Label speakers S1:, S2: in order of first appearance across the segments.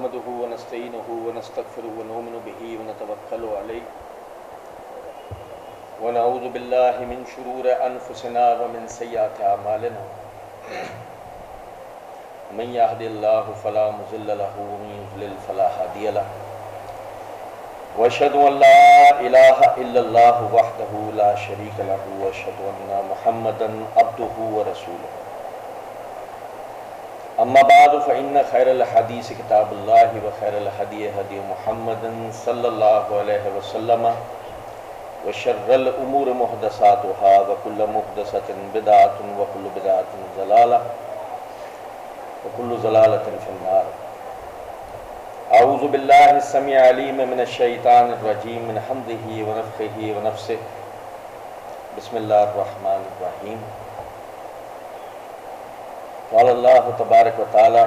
S1: نحمده ونستعينه ونستغفره ونؤمن به ونتوكل عليه ونعوذ بالله من شرور أنفسنا ومن سيئات أعمالنا من يهد الله فلا مضل له ومن يضلل فلا هادي له وأشهد أن لا إله إلا الله وحده لا شريك له وأشهد أن محمدا عبده ورسوله أما بعد فإن خير الحديث كتاب الله وخير الهدي هدي محمد صلى الله عليه وسلم وشر الأمور محدثاتها وكل محدثة بدعة وكل بدعة ضلالة وكل ضلالة في النار. أعوذ بالله السميع العليم من الشيطان الرجيم من حمده ونفخه ونفسه. بسم الله الرحمن الرحيم. قال الله تبارك وتعالى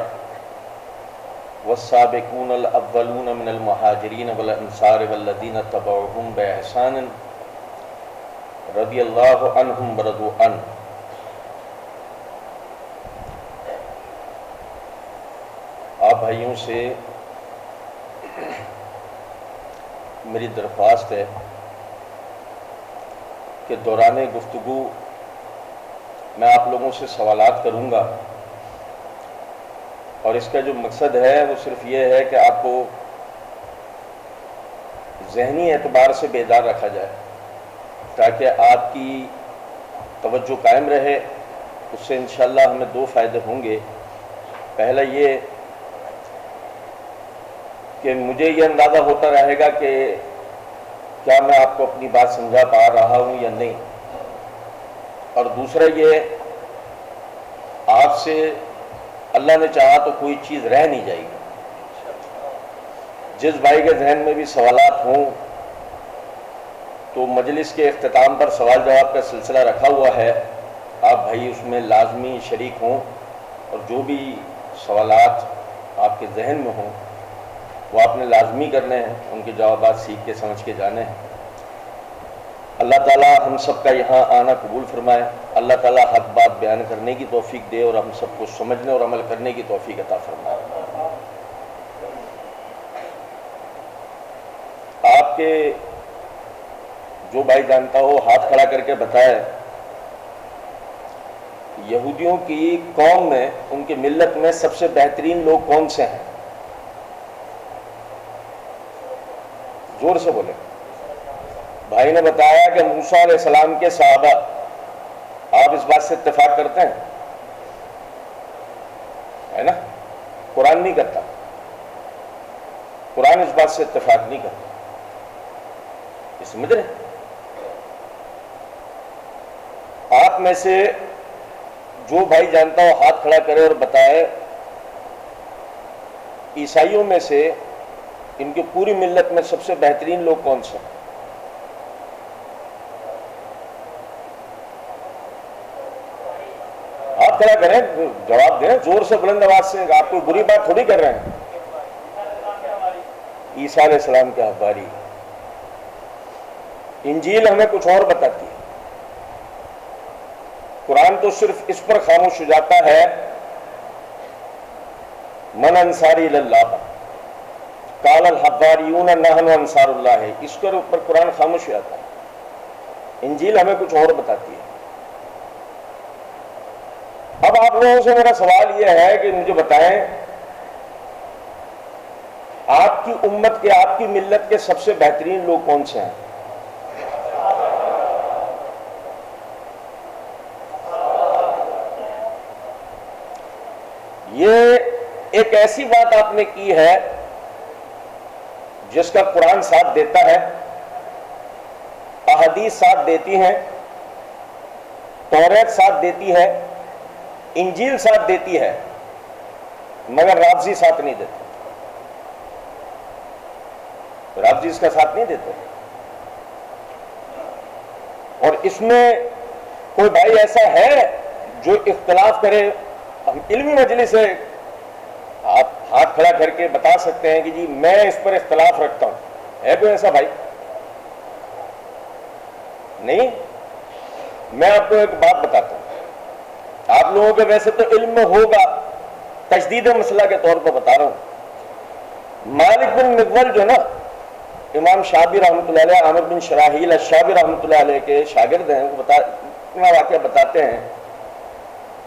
S1: والسابقون الأولون من المهاجرين والأنصار والذين اتبعوهم بإحسان رضي الله عنهم ورضوا عنه. آپ بھائیوں سے میری درخواست ہے کہ دوران گفتگو میں آپ لوگوں سے سوالات کروں گا، اور اس کا جو مقصد ہے وہ صرف یہ ہے کہ آپ کو ذہنی اعتبار سے بیدار رکھا جائے تاکہ آپ کی توجہ قائم رہے. اس سے انشاءاللہ ہمیں دو فائدے ہوں گے. پہلا یہ کہ مجھے یہ اندازہ ہوتا رہے گا کہ کیا میں آپ کو اپنی بات سمجھا پا رہا ہوں یا نہیں، اور دوسرا یہ آپ سے اللہ نے چاہا تو کوئی چیز رہ نہیں جائے گی. جس بھائی کے ذہن میں بھی سوالات ہوں تو مجلس کے اختتام پر سوال جواب کا سلسلہ رکھا ہوا ہے، آپ بھائی اس میں لازمی شریک ہوں اور جو بھی سوالات آپ کے ذہن میں ہوں وہ آپ نے لازمی کرنے ہیں، ان کے جوابات سیکھ کے سمجھ کے جانے ہیں. اللہ تعالیٰ ہم سب کا یہاں آنا قبول فرمائے. اللہ تعالیٰ حق بات بیان کرنے کی توفیق دے اور ہم سب کو سمجھنے اور عمل کرنے کی توفیق عطا فرمائے. آپ کے جو بھائی جانتا ہو ہاتھ کھڑا کر کے بتائے، یہودیوں کی قوم میں، ان کی ملت میں سب سے بہترین لوگ کون سے ہیں؟ زور سے بولے. بھائی نے بتایا کہ موسیٰ علیہ السلام کے صحابہ. آپ اس بات سے اتفاق کرتے ہیں؟ ہے نا؟ قرآن نہیں کرتا. قرآن اس بات سے اتفاق نہیں کرتا. یہ سمجھ رہے ہیں؟ آپ میں سے جو بھائی جانتا ہو ہاتھ کھڑا کرے اور بتائے عیسائیوں میں سے ان کی پوری ملت میں سب سے بہترین لوگ کون سے ہیں؟ ہاتھ کھڑا کریں، جواب دیں زور سے بلند آواز سے. آپ کوئی بری بات تھوڑی کر رہے ہیں. عیسیٰ علیہ السلام کے حواری. انجیل ہمیں کچھ اور بتاتی ہے. قرآن تو صرف اس پر خاموش ہو جاتا ہے من انصاری اللہ قال الحواریون نحن انصار اللہ. اس کے اوپر قرآن خاموش ہو جاتا ہے. انجیل ہمیں کچھ اور بتاتی ہے. اب آپ لوگوں سے میرا سوال یہ ہے کہ مجھے بتائیں آپ کی امت کے، آپ کی ملت کے سب سے بہترین لوگ کون سے ہیں؟ یہ ایک ایسی بات آپ نے کی ہے جس کا قرآن ساتھ دیتا ہے، احادیث ساتھ دیتی ہیں، توریت ساتھ دیتی ہے، انجیل ساتھ دیتی ہے، مگر رافضی ساتھ نہیں دیتے. رافضی اس کا ساتھ نہیں دیتے. اور اس میں کوئی بھائی ایسا ہے جو اختلاف کرے؟ ہم علمی مجلس ہے، آپ ہاتھ کھڑا کر کے بتا سکتے ہیں کہ جی میں اس پر اختلاف رکھتا ہوں. ہے کوئی ایسا بھائی؟ نہیں. میں آپ کو ایک بات بتاتا ہوں. آپ لوگوں کے ویسے تو علم میں ہوگا، تجدید مسئلہ کے طور پر بتا رہا ہوں. مالک بن مغول جو نا امام شابی رحمۃ اللہ علیہ، عامر بن شراحیل الشابی رحمۃ اللہ علیہ کے شاگرد ہیں، وہ اپنا واقعہ بتاتے ہیں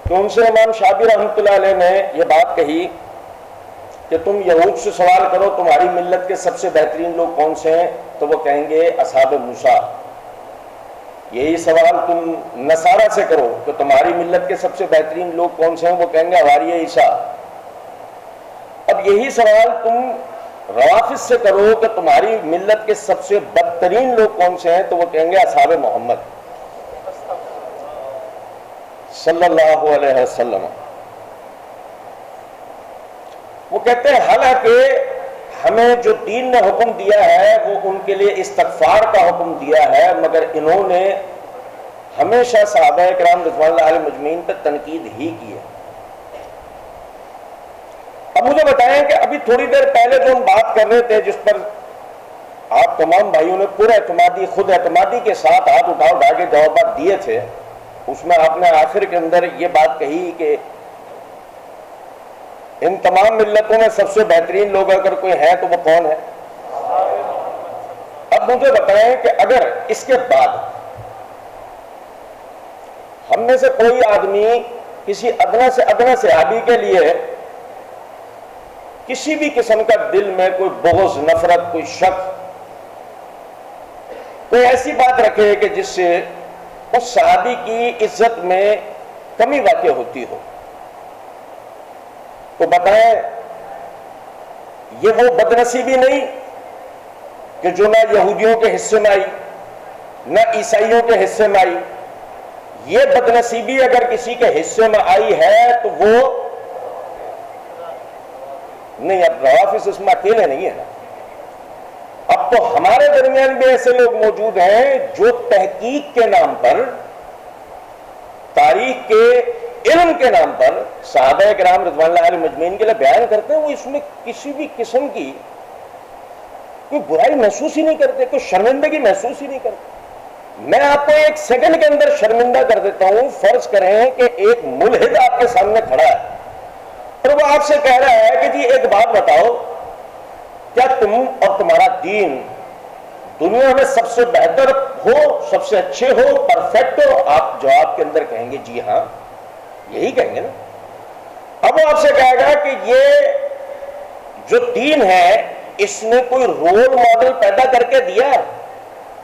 S1: کہ ان سے امام شابی رحمۃ اللہ علیہ نے یہ بات کہی کہ تم یہود سے سوال کرو تمہاری ملت کے سب سے بہترین لوگ کون سے ہیں، تو وہ کہیں گے اصحاب موسیٰ۔ یہی سوال تم نصارہ سے کرو کہ تمہاری ملت کے سب سے بہترین لوگ کون سے ہیں، وہ کہیں گے حواریہ عیسیٰ۔ اب یہی سوال تم روافض سے کرو کہ تمہاری ملت کے سب سے بدترین لوگ کون سے ہیں، تو وہ کہیں گے اصحاب محمد صلی اللہ علیہ وسلم۔ وہ کہتے ہیں حالانکہ ہمیں جو دین نے حکم دیا ہے وہ ان کے لیے استغفار کا حکم دیا ہے، مگر انہوں نے ہمیشہ صحابہ کرام رضوان اللہ علیہم اجمعین پر تنقید ہی کی ہے۔ اب مجھے بتائیں کہ ابھی تھوڑی دیر پہلے جو ہم بات کر رہے تھے، جس پر آپ تمام بھائیوں نے پورا اعتمادی، خود اعتمادی کے ساتھ ہاتھ اٹھا کے جوابات دیے تھے، اس میں آپ نے آخر کے اندر یہ بات کہی کہ ان تمام ملتوں میں سب سے بہترین لوگ اگر کوئی ہے تو وہ کون ہے؟ اب مجھے بتائیں کہ اگر اس کے بعد ہم میں سے کوئی آدمی کسی ادنا سے ادنا صحابی کے لیے کسی بھی قسم کا دل میں کوئی بغض، نفرت، کوئی شک، کوئی ایسی بات رکھے کہ جس سے اس صحابی کی عزت میں کمی واقع ہوتی ہو، تو بتائیں یہ وہ بدنصیبی نہیں کہ جو نہ یہودیوں کے حصے میں آئی نہ عیسائیوں کے حصے میں آئی؟ یہ بدنصیبی اگر کسی کے حصے میں آئی ہے تو وہ نہیں، اب روافض اس میں اکیلے نہیں ہے نا، اب تو ہمارے درمیان بھی ایسے لوگ موجود ہیں جو تحقیق کے نام پر، تاریخ کے علم کے نام پر صحابہ کرام رضوان اللہ علیہم اجمعین کے لیے بیان کرتے ہیں، وہ اس میں کسی بھی قسم کی کوئی برائی محسوس ہی نہیں کرتے، کوئی شرمندگی محسوس ہی نہیں کرتے۔ میں آپ کو ایک سیکنڈ کے اندر شرمندہ کر دیتا ہوں۔ فرض کریں کہ ایک ملحد آپ کے سامنے کھڑا ہے اور وہ آپ سے کہہ رہا ہے کہ جی ایک بات بتاؤ، کیا تم اور تمہارا دین دنیا میں سب سے بہتر ہو، سب سے اچھے ہو، پرفیکٹ ہو؟ آپ جواب کے اندر کہیں گے جی ہاں، یہی کہیں گے نا۔ اب وہ آپ سے کہے گا کہ یہ جو دین ہے اس نے کوئی رول ماڈل پیدا کر کے دیا،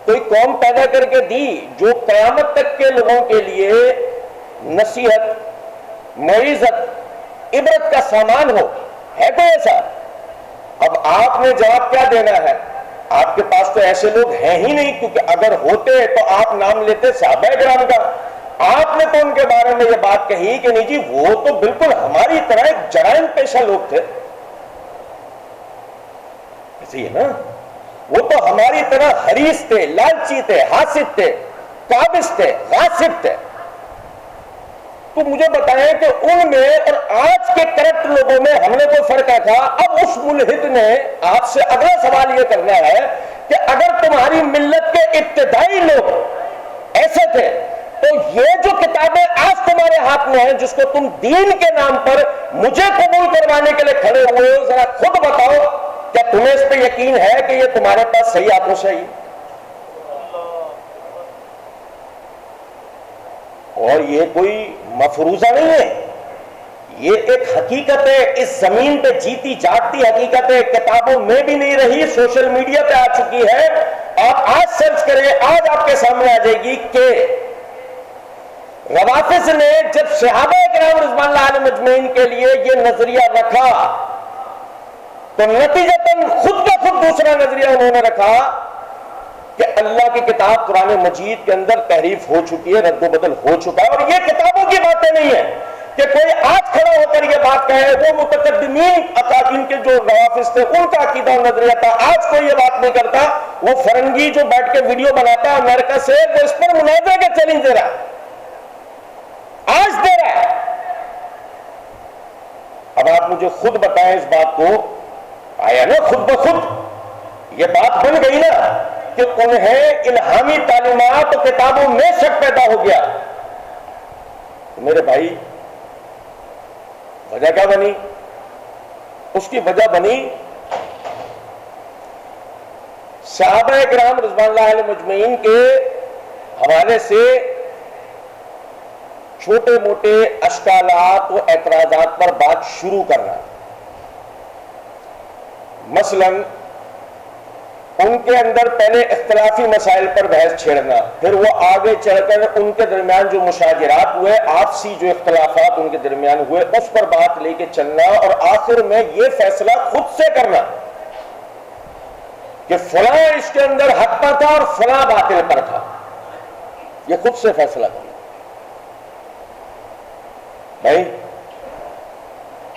S1: کوئی قوم پیدا کر کے دی جو قیامت تک کے لوگوں کے لیے نصیحت، موعظت، عبرت کا سامان ہو؟ ہے کوئی ایسا؟ اب آپ نے جواب کیا دینا ہے؟ آپ کے پاس تو ایسے لوگ ہیں ہی نہیں، کیونکہ اگر ہوتے تو آپ نام لیتے صحابہ کرام کا۔ آپ نے تو ان کے بارے میں یہ بات کہی کہ نہیں جی وہ تو بالکل ہماری طرح ایک جرائم پیشہ لوگ تھے، ایسے ہی نا، وہ تو ہماری طرح حریص تھے، لالچی تھے، حاسد تھے، قابض تھے، غاصب تھے۔ تو مجھے بتائیں کہ ان میں اور آج کے کرپٹ لوگوں میں ہم نے کوئی فرق ہے تھا؟ اب اس ملحد نے آپ سے اگلا سوال یہ کرنا ہے کہ اگر تمہاری ملت کے ابتدائی لوگ ایسے تھے تو یہ جو کتابیں آج تمہارے ہاتھ میں ہیں جس کو تم دین کے نام پر مجھے قبول کروانے کے لیے کھڑے ہوئے ہو، ذرا خود بتاؤ کیا تمہیں اس پہ یقین ہے کہ یہ تمہارے پاس صحیح ہاتھوں سے آئی؟ اور یہ کوئی مفروضہ نہیں ہے، یہ ایک حقیقت ہے، اس زمین پہ جیتی جاگتی حقیقت ہے، کتابوں میں بھی نہیں رہی، سوشل میڈیا پہ آ چکی ہے۔ آپ آج سرچ کریں، آج آپ کے سامنے آ جائے گی کہ روافض نے جب صحابہ کرام رضوان اللہ علیہم اجمعین کے لیے یہ نظریہ رکھا تو نتیجتاً خود کا خود دوسرا نظریہ انہوں نے رکھا کہ اللہ کی کتاب قرآن مجید کے اندر تحریف ہو چکی ہے، رد و بدل ہو چکا ہے۔ اور یہ کتابوں کی باتیں نہیں ہیں کہ کوئی آج کھڑا ہو کر یہ بات کہے، وہ متقدمین اکابرین کے جو روافض تھے ان کا عقیدہ و نظریہ تھا، آج کوئی یہ بات نہیں کرتا۔ وہ فرنگی جو بیٹھ کے ویڈیو بناتا ہے امریکہ سے، وہ اس پر مناظرے کا چیلنج دے رہا ہے، آج دے رہا ہے۔ اب آپ مجھے خود بتائیں، اس بات کو آیا نا خود بخود یہ بات بن گئی نا کہ انہیں الہامی تعلیمات و کتابوں میں شک پیدا ہو گیا۔ تو میرے بھائی وجہ کیا بنی؟ اس کی وجہ بنی صحابہ کرام رضوان اللہ علیہ مجمعین کے حوالے سے چھوٹے موٹے اشکالات و اعتراضات پر بات شروع کرنا، مثلا ان کے اندر پہلے اختلافی مسائل پر بحث چھیڑنا، پھر وہ آگے چل کر ان کے درمیان جو مشاجرات ہوئے، آپسی جو اختلافات ان کے درمیان ہوئے، اس پر بات لے کے چلنا، اور آخر میں یہ فیصلہ خود سے کرنا کہ فلاں اس کے اندر حق پر تھا اور فلاں باطل پر تھا، یہ خود سے فیصلہ کرنا۔ بھائی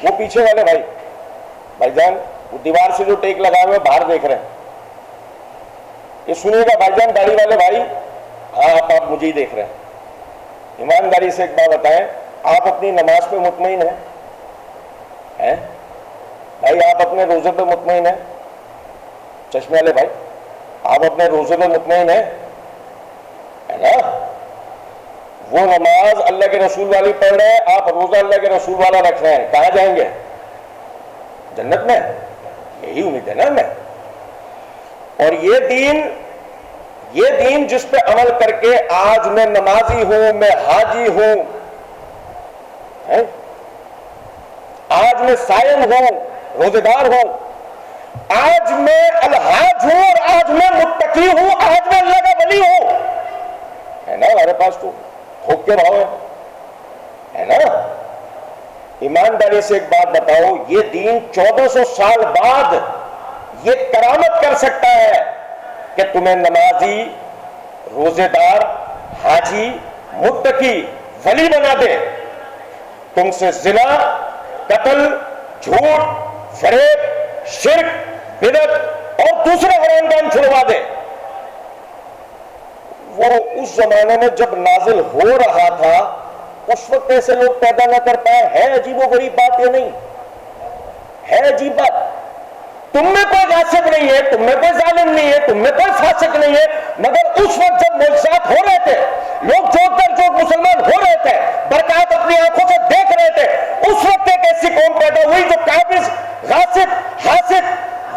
S1: وہ پیچھے والے بھائی جان، وہ دیوار سے جو ٹیک لگا ہوئے باہر دیکھ رہے ہیں، یہ سنیے گا بھائی جان، داڑھی والے بھائی، ہاں آپ مجھے ہی دیکھ رہے ہیں، ایمانداری سے ایک بات بتائیں، آپ اپنی نماز پہ مطمئن ہیں؟ بھائی آپ اپنے روزے پہ مطمئن ہیں؟ چشمے والے بھائی آپ اپنے روزے پہ مطمئن ہیں؟ ہے نا؟ وہ نماز اللہ کے رسول والی پڑھ رہے ہیں، آپ روزہ اللہ کے رسول والا رکھ رہے ہیں، کہاں جائیں گے؟ جنت میں؟ یہی امید ہے نا میں۔ اور یہ دین جس پہ عمل کر کے آج میں نمازی ہوں، میں حاجی ہوں، آج میں صائم ہوں، روزے دار ہوں، آج میں الحاج ہوں، اور آج میں متقی ہوں، آج میں اللہ کا ولی ہوں، ہے نا؟ ہمارے پاس تو تھوک کے بھاؤ ہے نا؟ ایمانداری سے ایک بات بتاؤ، یہ دین 1400 سال بعد یہ کرامت کر سکتا ہے کہ تمہیں نمازی، روزے دار، حاجی، متقی، ولی بنا دے، تم سے زنا، قتل، جھوٹ، فریب، شرک، بدعت اور دوسرے حرام کام چھڑوا دے۔ وہ اس زمانے میں جب نازل ہو رہا تھا اس وقت ایسے لوگ پیدا نہ کر پائے، ہے عجیب و غریب بات یہ نہیں ہے؟ عجیب بات، تم میں کوئی غاصب نہیں ہے، تم میں کوئی ظالم نہیں ہے، تم میں کوئی فاسق نہیں ہے، مگر اس وقت جب معجزات ہو رہے تھے، لوگ جو مسلمان ہو رہے تھے، برکات اپنی آنکھوں سے دیکھ رہے تھے، اس وقت ایک ایسی قوم پیدا ہوئی جو قابض، غاصب، حاسد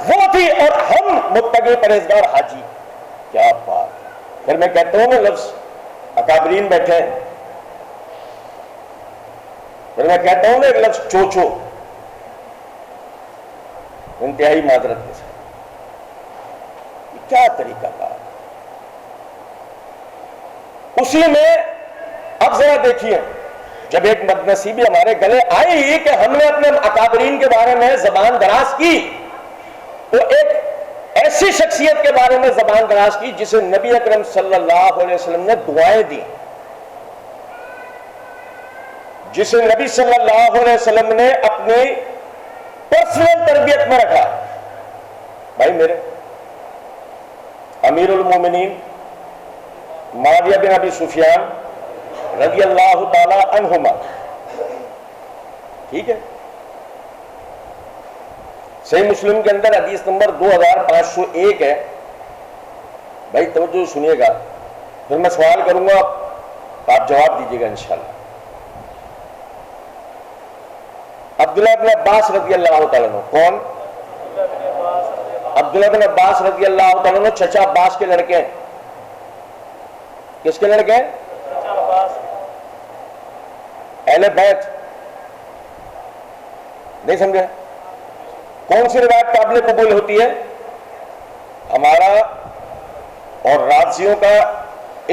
S1: وہ تھی، اور ہم متقی، پرہیزگار، حاجی۔ کیا بات! پھر میں کہتا ہوں نا لفظ اکابرین بیٹھے ہیں، پھر میں کہتا ہوں نا ایک لفظ چوچو، انتہائی معذرت کے ساتھ، کیا طریقہ کار! اسی میں اب ذرا دیکھیے، جب ایک بدنصیبی ہمارے گلے آئی کہ ہم نے اپنے اکابرین کے بارے میں زبان دراز کی، تو ایک ایسی شخصیت کے بارے میں زبان دراز کی جسے نبی اکرم صلی اللہ علیہ وسلم نے دعائیں دی، جسے نبی صلی اللہ علیہ وسلم نے اپنی پرسنل تربیت میں رکھا۔ بھائی میرے امیر المومنین معاویہ بن ابی سفیان رضی اللہ تعالی عنہما، ٹھیک ہے، صحیح مسلم کے اندر حدیث نمبر 2501 ہے۔ بھائی توجہ سنیے گا، پھر میں سوال کروں گا، آپ جواب دیجیے گا انشاءاللہ۔ عبداللہ بن عباس رضی اللہ تعالیٰ عنہ، کون؟ عبداللہ بن عباس رضی اللہ تعالیٰ عنہ چچا عباس کے لڑکے ہیں۔ کس کے لڑکے ہیں؟ اہل بیت، نہیں سمجھے؟ کون سی روایت قابل قبول ہوتی ہے؟ ہمارا اور رازیوں کا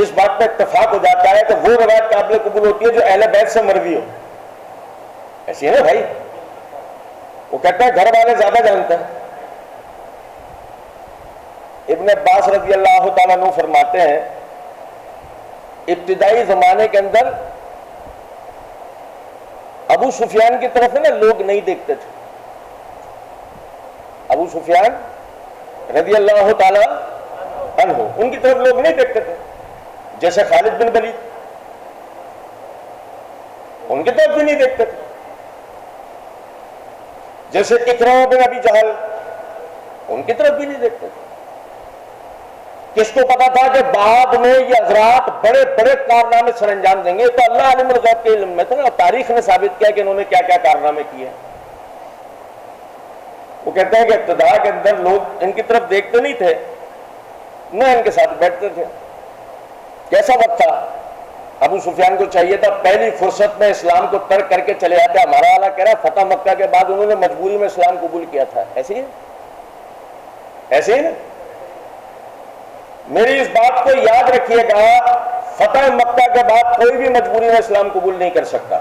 S1: اس بات پہ اتفاق ہو جاتا ہے کہ وہ روایت قابل قبول ہوتی ہے جو اہل بیت سے مروی ہو، ایسی ہے نا بھائی؟ وہ کہتا ہے گھر والے زیادہ جانتے ہیں۔ ابن عباس رضی اللہ تعالیٰ عنہ فرماتے ہیں، ابتدائی زمانے کے اندر ابو سفیان کی طرف نا لوگ نہیں دیکھتے تھے، ابو سفیان رضی اللہ تعالیٰ عنہ ان کی طرف لوگ نہیں دیکھتے تھے، جیسے خالد بن ولید ان کی طرف بھی نہیں دیکھتے تھے، جیسے اکرمہ بن ابی جہل ان کی طرف بھی نہیں دیکھتے تھے۔ کس کو پتا تھا کہ بعد میں یہ حضرات بڑے بڑے کارنامے سر انجام دیں گے؟ تو اللہ عالم الغیب کے علم میں تھا نا، تاریخ نے ثابت کیا کہ انہوں نے کیا کیا کارنامے کیے۔ وہ کہتے ہیں کہ ابتدا کے اندر لوگ ان کی طرف دیکھتے نہیں تھے، میں ان کے ساتھ بیٹھتے تھے. کیسا وقت تھا؟ ابو سفیان کو چاہیے تھا پہلی فرصت میں اسلام کو ترک کر کے چلے جاتے. ہمارا والا کہہ رہا ہے فتح مکہ کے بعد انہوں نے مجبوری میں اسلام قبول کیا تھا. ایسے ہی ایسے ہی نا. میری اس بات کو یاد رکھیے گا، فتح مکہ کے بعد کوئی بھی مجبوری میں اسلام قبول نہیں کر سکتا.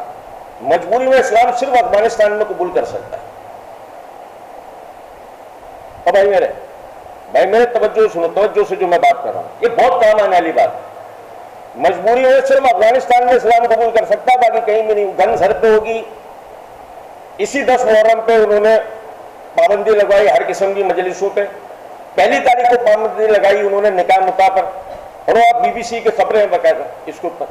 S1: مجبوری میں اسلام صرف افغانستان میں قبول کر سکتا ہے. اور بھائی میرے توجہ سنو، توجہ سے جو میں بات کر رہا ہوں یہ بہت کام آنے والی بات ہے. مجبوری میں صرف افغانستان میں اسلام قبول کر سکتا ہے، باقی کہیں بھی نہیں. گن سر پہ ہوگی. اسی 10 محرم پہ انہوں نے پابندی لگوائی ہر قسم کی مجلسوں پہ. پہلی تاریخ کو پابندی لگائی انہوں نے نکاح مکاح پر، اور وہ آپ BBC کی خبریں باقاعدہ اس کے اوپر.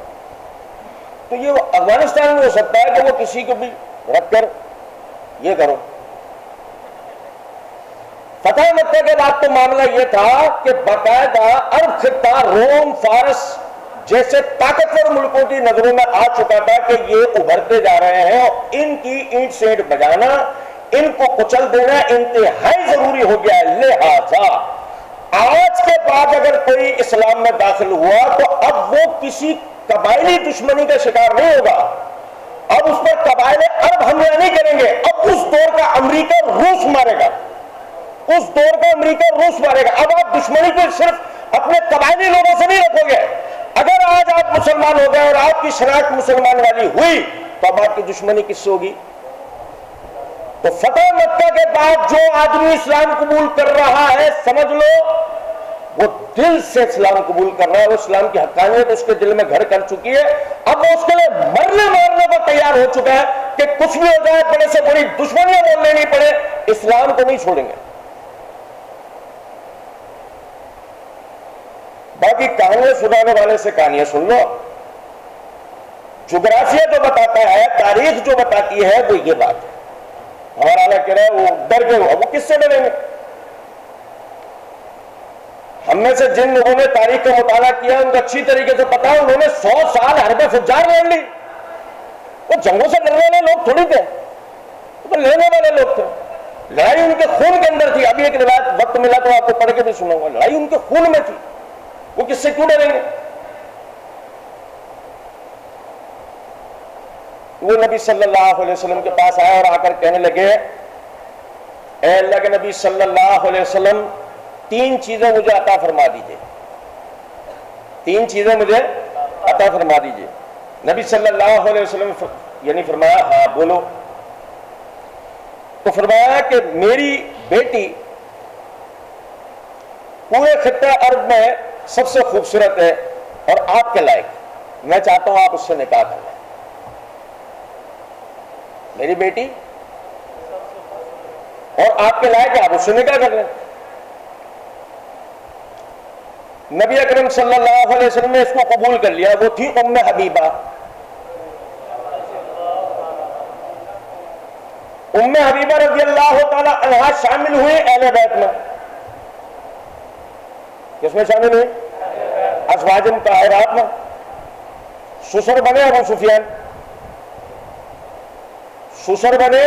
S1: تو یہ افغانستان میں ہو سکتا ہے کہ وہ کسی کو بھی رکھ کر یہ کرو. فتح مکہ کے بعد تو معاملہ یہ تھا کہ باقاعدہ عرب خطہ روم فارس جیسے طاقتور ملکوں کی نظروں میں آ چکا تھا کہ یہ ابھرتے جا رہے ہیں، اور ان کی اینٹ سینٹ بجانا، ان کو کچل دینا انتہائی ضروری ہو گیا ہے. لہذا آج کے بعد اگر کوئی اسلام میں داخل ہوا تو اب وہ کسی قبائلی دشمنی کا شکار نہیں ہوگا. اب اس پر قبائل عرب حملہ نہیں کریں گے. اب اس دور کا امریکہ روس مارے گا. اس دور کا امریکہ روس مارے گا. اب آپ دشمنی کو صرف اپنے قبائلی لوگوں سے نہیں رکھو گے. اگر آج آپ مسلمان ہو گئے اور آپ کی شناخت مسلمان والی ہوئی تو اب آپ کی دشمنی کس سے ہوگی؟ تو فتح مکہ کے بعد جو آدمی اسلام قبول کر رہا ہے سمجھ لو وہ دل سے اسلام قبول کر رہا ہے. وہ اسلام کی حقانیت اس کے دل میں گھر کر چکی ہے. اب وہ اس کے لیے مرنے مارنے کو تیار ہو چکا ہے کہ کچھ بھی ہو جائے، بڑے سے بڑی دشمنیاں بول لینی پڑے، اسلام کو نہیں چھوڑیں گے. باقی کہانیاں سنانے والے سے کہانیاں سن لو. جغرافیہ جو بتاتا ہے، تاریخ جو بتاتی ہے وہ یہ بات ہے. ہمارا اللہ کہہ رہا ہے وہ ڈر گئے. وہ کس سے ڈریں گے؟ ہم میں سے جن لوگوں نے تاریخ کا مطالعہ کیا ان کو اچھی طریقے سے پتا ہے انہوں نے 100 سال حرب فجار لڑ لی. وہ جنگوں سے لڑنے والے لوگ تھوڑی تھے، وہ تو لڑنے والے لوگ تھے. لڑائی ان کے خون کے اندر تھی. ابھی ایک روایت وقت ملا تو آپ کو پڑھ کے بھی سناؤں گا. لڑائی ان کے خون میں تھی. وہ کس سے کیوں ڈریں گے؟ وہ نبی صلی اللہ علیہ وسلم کے پاس آئے اور آ کر کہنے لگے اے اللہ کے نبی صلی اللہ علیہ وسلم 3 چیزیں مجھے عطا فرما دیجئے. 3 چیزیں مجھے عطا فرما دیجئے. نبی صلی اللہ علیہ وسلم یعنی فرمایا ہاں بولو. تو فرمایا کہ میری بیٹی پورے خطہ عرب میں سب سے خوبصورت ہے اور آپ کے لائق. میں چاہتا ہوں آپ اس سے نکاح کر لیں. میری بیٹی اور آپ کے لائق ہے، آپ اس سے نکاح کر لیں. نبی اکرم صلی اللہ علیہ وسلم نے اس کو قبول کر لیا. وہ تھی ام حبیبہ. ام حبیبہ رضی اللہ تعالی عنہا شامل ہوئی اہل بیت میں. کس میں شامل ہوئی؟ ازواج مطہرات میں. سسر بنے ابو سفیان. سسر بنے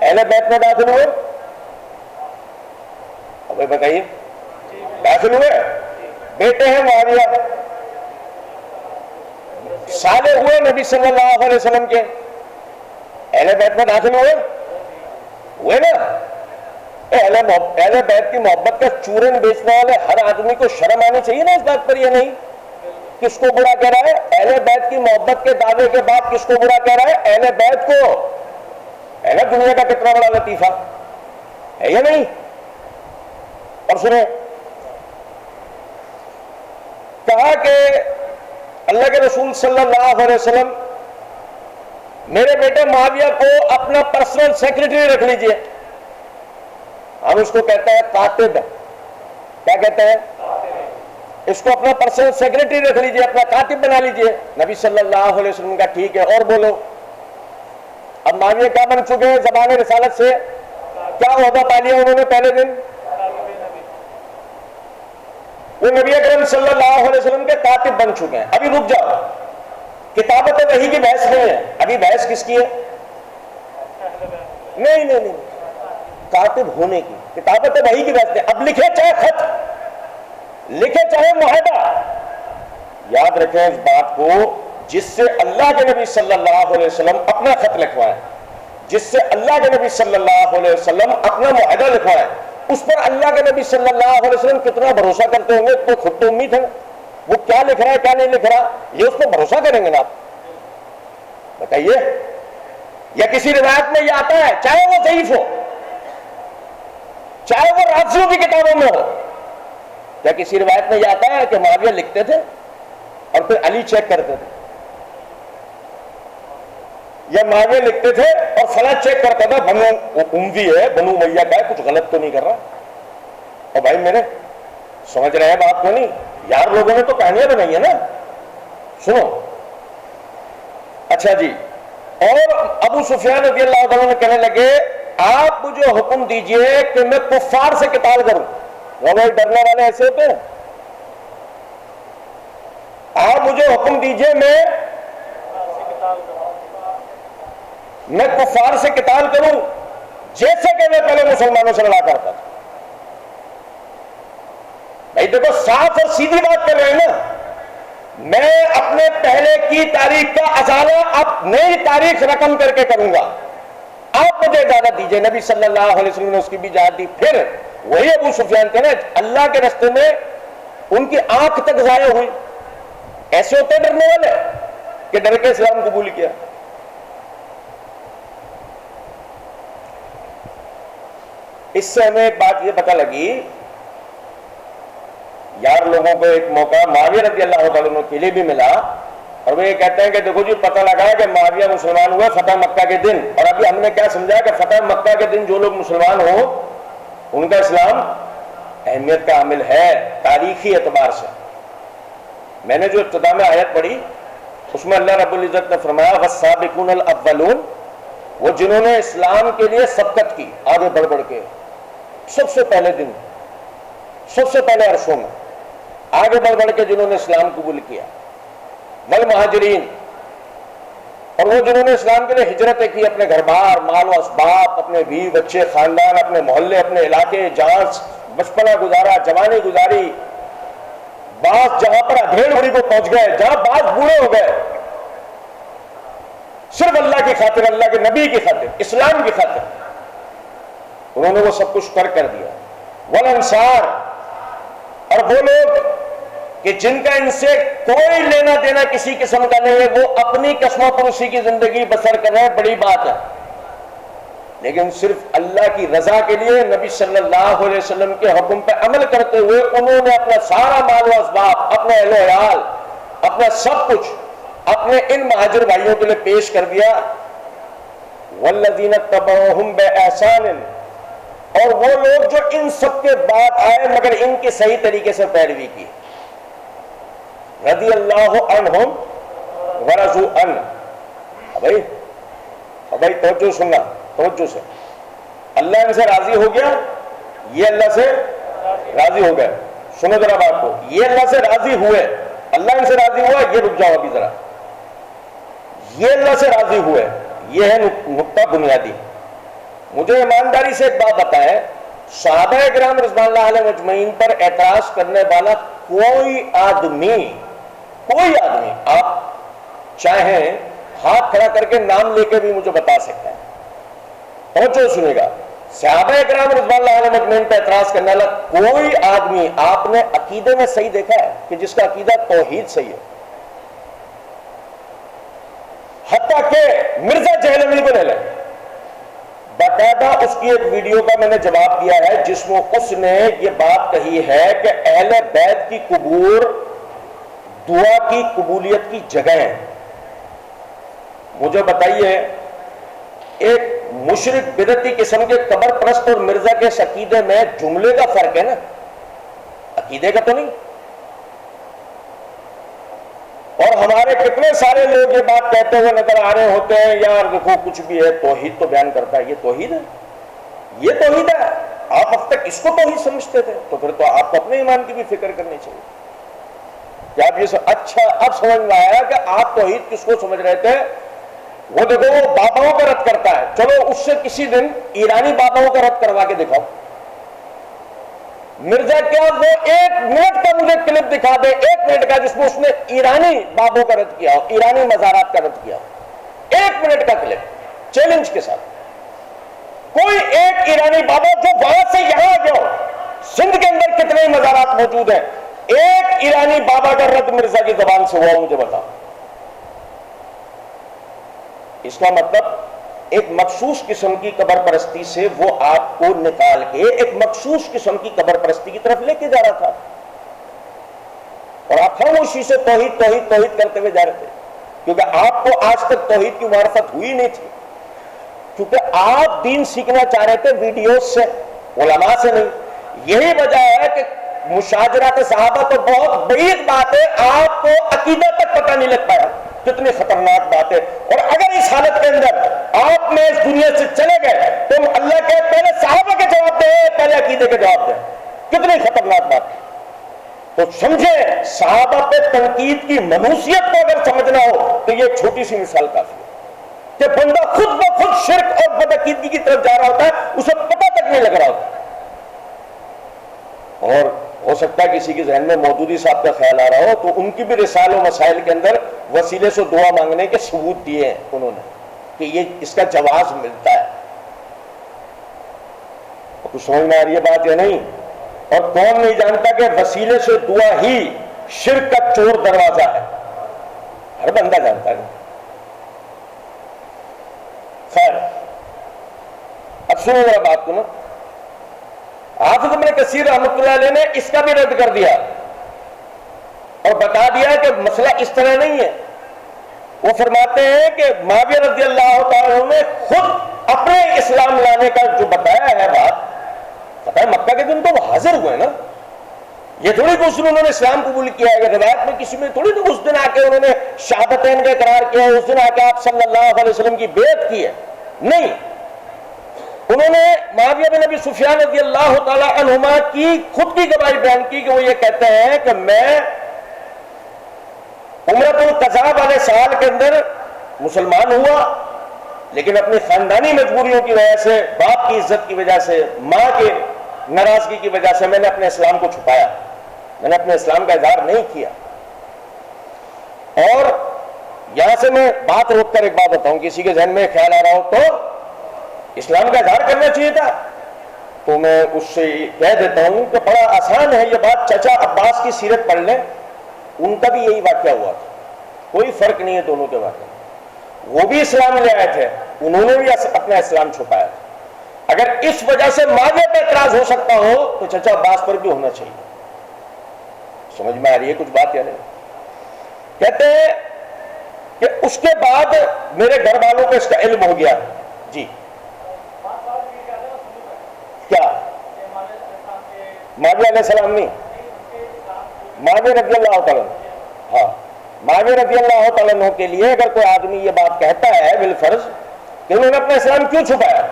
S1: اہل بیت میں داخل ہوئے. اب بتائیے داخل ہوئے. بیٹے ہیں معاویہ. سالے ہوئے نبی صلی اللہ علیہ وسلم کے. اہل بیت میں داخل ہوئے نا. اہل بیت کی محبت کا چورن بیچنے والے ہر آدمی کو شرم آنی چاہیے نا اس بات پر. یہ نہیں کس کو برا کہہ رہا ہے؟ اہل بیت کی محبت کے دعوے کے بعد کس کو برا کہہ رہا ہے؟ اہل بیت کو. اہل دنیا کا کتنا بڑا لطیفہ ہے یا نہیں؟ اور سنیں کہا کہ اللہ کے رسول صلی اللہ علیہ وسلم میرے بیٹے معاویہ کو اپنا پرسنل سیکرٹری رکھ لیجئے. ہم اس کو کہتے ہیں کاتب. کیا کہتے ہیں؟ اس کو اپنا پرسنل سیکرٹری رکھ لیجئے، اپنا کاتب بنا لیجئے. نبی صلی اللہ علیہ وسلم کا ٹھیک ہے اور بولو. اب معاویہ کیا بن چکے ہیں زبان رسالت سے؟ کیا عہدہ پا لیا انہوں نے پہلے دن؟ وہ نبی اکرم صلی اللہ علیہ وسلم کے کاتب بن چکے ہیں. ابھی رک جاؤ. کتابت وحی کی بحث نہیں ہے. ابھی بحث کس کی ہے؟ نہیں کاتب ہونے کی. کتابت وحی کی بحث نہیں. اب لکھے چاہے خط. لکھے چاہے معاہدہ، یاد رکھیں اس بات کو، جس سے اللہ کے نبی صلی اللہ علیہ وسلم اپنا خط لکھوائے، جس سے اللہ کے نبی صلی اللہ علیہ وسلم اپنا معاہدہ لکھوائے، اس پر اللہ کے نبی صلی اللہ علیہ وسلم کتنا بھروسہ کرتے ہوں گے؟ تو خود تو امید ہے وہ کیا لکھ رہا ہے کیا نہیں لکھ رہا، یہ اس پر بھروسہ کریں گے نا آپ؟ بتائیے، یا کسی روایت میں یہ آتا ہے، چاہے وہ ضعیف ہو، چاہے وہ رافضیوں کی کتابوں میں ہو، کیا کسی روایت میں یہ آتا ہے کہ معاویہ لکھتے تھے اور پھر علی چیک کرتے تھے، یا معاویہ لکھتے تھے اور فلاں چیک کرتا تھا بنو اموی ہے، بنو امیہ کا ہے، کچھ غلط تو نہیں کر رہا؟ اور بھائی میرے سمجھ رہے ہیں بات کو نہیں؟ یار لوگوں نے تو کہانیاں بنائی ہیں نا، سنو۔ اچھا جی، اور ابو سفیان رضی اللہ عنہ کہنے لگے آپ مجھے حکم دیجئے کہ میں کفار سے قتال کروں۔ وہ ڈرنے والے ایسے ہوتے ہیں، آپ مجھے حکم دیجئے میں کفار سے قتال کروں، جیسے کہ میں پہلے مسلمانوں سے لڑا کرتا تھا۔ بھائی دیکھو صاف اور سیدھی بات کر رہے ہیں نا، میں اپنے پہلے کی تاریخ کا ازالہ اب نئی تاریخ رقم کر کے کروں گا، آپ مجھے اجازت دیجئے۔ نبی صلی اللہ علیہ وسلم نے اس کی بھی اجازت دی۔ پھر وہی ابو سفیان تھے نا، اللہ کے راستے میں ان کی آنکھ تک ضائع ہوئی۔ ایسے ہوتے ڈرنے والے کہ ڈر کے اسلام قبول کیا۔ اس سے ہمیں ایک بات یہ پتہ لگی، یار لوگوں کو ایک موقع معاویہ رضی اللہ تعالیٰ عنہ کے لیے بھی ملا، اور وہ یہ کہتے ہیں کہ دیکھو جی پتہ لگا کہ معاویہ مسلمان ہوئے فتح مکہ کے دن، اور ابھی ہم نے کیا سمجھا کہ فتح مکہ کے دن جو لوگ مسلمان ہوں ان کا اسلام اہمیت کا حامل ہے تاریخی اعتبار سے۔ میں نے جو ابتدا میں آیت پڑھی اس میں اللہ رب العزت نے فرمایا والسابقون الاولون، وہ جنہوں نے اسلام کے لیے سبقت کی آگے بڑھ بڑھ کے، سب سے پہلے دن، سب سے پہلے عرصوں میں آگے بڑھ بڑھ کے جنہوں نے اسلام قبول کیا، والمہاجرین، اور وہ جنہوں نے اسلام کے لیے ہجرتیں کی، اپنے گھر بار، مال و اسباب، اپنے بیوی بچے، خاندان، اپنے محلے، اپنے علاقے، جہاں بچپنا گزارا، جوانی گزاری، بعض جہاں پر ادھیڑ بڑی کو پہنچ گئے، جہاں بعض بوڑھے ہو گئے، صرف اللہ کی خاطر، اللہ کے نبی کی خاطر، اسلام کی خاطر انہوں نے وہ سب کچھ کر دیا۔ والانصار، اور وہ لوگ کہ جن کا ان سے کوئی لینا دینا کسی قسم کا نہیں ہے، وہ اپنی قسموں پر اسی کی زندگی بسر کر رہے ہیں، بڑی بات ہے، لیکن صرف اللہ کی رضا کے لیے نبی صلی اللہ علیہ وسلم کے حکم پہ عمل کرتے ہوئے انہوں نے اپنا سارا مال و اسباب، اپنا اہل و عیال، اپنا سب کچھ اپنے ان مہاجر بھائیوں کے لیے پیش کر دیا۔ والذین اتبعوہم بإحسان، اور وہ لوگ جو ان سب کے بعد آئے مگر ان کی صحیح طریقے سے پیروی کی، رضی اللہ عنہم ورضوا عنہ۔ بھائی توجہ سننا، توجہ سے، اللہ ان سے راضی ہو گیا، یہ اللہ سے راضی ہو گئے۔ سنو ذرا بات کو، یہ اللہ سے راضی ہوئے، اللہ ان سے راضی ہوا، یہ رک جاؤ ابھی ذرا، یہ اللہ سے راضی ہوئے، یہ ہے نقطہ بنیادی۔ مجھے ایمانداری سے ایک بات بتائیں، صحابہ کرام رضوان اللہ علیہ مجمعین پر اعتراض کرنے والا کوئی آدمی، آپ چاہیں ہاتھ کھڑا کر کے نام لے کے بھی مجھے بتا سکتے ہیں، توجہ سنیے گا، صحابہ کرام رضوان اللہ علیہ مجمعین پر اعتراض کرنے والا کوئی آدمی آپ نے عقیدے میں صحیح دیکھا ہے کہ جس کا عقیدہ توحید صحیح ہے؟ حتیٰ کہ مرزا جہلمی کو لے لیں، باقاعدہ اس کی ایک ویڈیو کا میں نے جواب دیا ہے جس میں اس نے یہ بات کہی ہے کہ اہل بیت کی قبور دعا کی قبولیت کی جگہ ہیں۔ مجھے بتائیے، ایک مشرک بدعتی قسم کے قبر پرست اور مرزا کے اس عقیدے میں جملے کا فرق ہے نا، عقیدے کا تو نہیں۔ اور ہمارے کتنے سارے لوگ یہ بات کہتے ہوئے نظر آ رہے ہوتے ہیں، یار دیکھو کچھ بھی ہے، توحید تو بیان کرتا ہے، یہ توحید ہے، یہ توحید ہے۔ آپ اب تک اس کو توحید سمجھتے تھے، تو پھر تو آپ کو اپنے ایمان کی بھی فکر کرنی چاہیے کہ آپ یہ اچھا اب سمجھ میں آیا کہ آپ توحید کس کو سمجھ رہے تھے۔ وہ دیکھو وہ باباؤں کا رد کرتا ہے، چلو اس سے کسی دن ایرانی باباؤں کا رد کروا کے دکھاؤ، مرزا کیا وہ 1 منٹ کا مجھے کلپ دکھا دے، 1 منٹ کا، جس میں اس نے ایرانی بابوں کا رد کیا ہو، ایرانی مزارات کا رد کیا ہو، 1 منٹ کا کلپ چیلنج کے ساتھ. کوئی ایک ایرانی بابا جو وہاں سے یہاں آ گیا ہو، سندھ کے اندر کتنے مزارات موجود ہیں، ایک ایرانی بابا کا رد مرزا کی زبان سے ہوا مجھے بتا. اس کا مطلب ایک مخصوص قسم کی قبر پرستی سے وہ آپ کو نکال کے ایک مخصوص قسم کی قبر پرستی کی طرف لے کے جا رہا تھا، اور آپ خاموشی سے توحید توحید توحید کرتے ہوئے جا رہے تھے، کیونکہ آپ کو آج تک توحید کی معرفت ہوئی نہیں تھی، کیونکہ آپ دین سیکھنا چاہ رہے تھے ویڈیوز سے، علماء سے نہیں. یہی وجہ ہے کہ مشاجرات صحابہ تو بہت بعید بات ہے، آپ کو عقیدہ تک پتہ نہیں لگ پایا، کتنی خطرناک بات ہے. اور اگر اس حالت کے اندر آپ میں اس دنیا سے چلے گئے تو اللہ کے پہلے صحابہ کے جواب دیں، پہلے عقیدے کے جواب دیں، کتنی خطرناک بات ہے. تو سمجھیں، صحابہ پہ تنقید کی منوسیت کو اگر سمجھنا ہو تو یہ چھوٹی سی مثال کافی ہے کہ بندہ خود بخود شرک اور بدعقیدگی کی طرف جا رہا ہوتا ہے، اسے پتہ تک نہیں لگ رہا ہوتا. اور ہو سکتا ہے کسی کے ذہن میں مودودی صاحب کا خیال آ رہا ہو تو ان کی بھی رسال و مسائل کے اندر وسیلے سے دعا مانگنے کے ثبوت دیے ہیں انہوں نے کہ یہ اس کا جواز ملتا ہے. کچھ سمجھ میں آ رہی ہے بات یا نہیں؟ اور کون نہیں جانتا کہ وسیلے سے دعا ہی شرک کا چور دروازہ ہے، ہر بندہ جانتا ہے. خیر، اب سنو ذرا بات کو نا. حافظ ابن کثیر رحمۃ اللہ علیہ نے اس کا بھی رد کر دیا اور بتا دیا کہ مسئلہ اس طرح نہیں ہے. وہ فرماتے ہیں کہ معاویہ رضی اللہ تعالیٰ نے خود اپنے اسلام لانے کا جو بتایا ہے بات، پتہ ہے مکہ کے دن تو وہ حاضر ہوئے نا، یہ تھوڑی کہ اس دن انہوں نے اسلام قبول کیا ہے. روایت میں کسی میں تھوڑی کہ اس دن آ کے انہوں نے شہادتین کا اقرار کیا ہے، اس دن آ کے آپ صلی اللہ علیہ وسلم کی بیعت کی ہے، نہیں. انہوں نے معاویہ بن ابی سفیان رضی اللہ تعالی عنہما کی خود کی گواہی بیان کی کہ وہ یہ کہتے ہیں کہ میں عمرۃ القضاء والے سال کے اندر مسلمان ہوا، لیکن اپنی خاندانی مجبوریوں کی وجہ سے، باپ کی عزت کی وجہ سے، ماں کے ناراضگی کی وجہ سے میں نے اپنے اسلام کو چھپایا، میں نے اپنے اسلام کا اظہار نہیں کیا. اور یہاں سے میں بات روک کر ایک بات بتاؤں، کسی کے ذہن میں خیال آ رہا ہو تو اسلام کا اظہار کرنا چاہیے تھا، تو میں اس سے کہہ دیتا ہوں کہ بڑا آسان ہے یہ بات. چچا عباس کی سیرت پڑھ لیں، ان کا بھی یہی واقعہ ہوا تھا، کوئی فرق نہیں ہے دونوں کے واقعے. وہ بھی اسلام لے آئے تھے، انہوں نے بھی اپنا اسلام چھپایا تھا. اگر اس وجہ سے معاویہ پہ اعتراض ہو سکتا ہو تو چچا عباس پر بھی ہونا چاہیے. سمجھ میں آ رہی ہے کچھ بات یا نہیں؟ کہتے ہیں کہ اس کے بعد میرے گھر والوں کو اس کا علم ہو گیا. جی کیا معاویہ علیہ السلام نہیں، معاویہ رضی اللہ تعالیٰ، ہاں معاویہ رضی اللہ تعالیٰ عنہ کے لیے اگر کوئی آدمی یہ بات کہتا ہے بالفرض کہ انہوں نے اپنا اسلام کیوں چھپایا،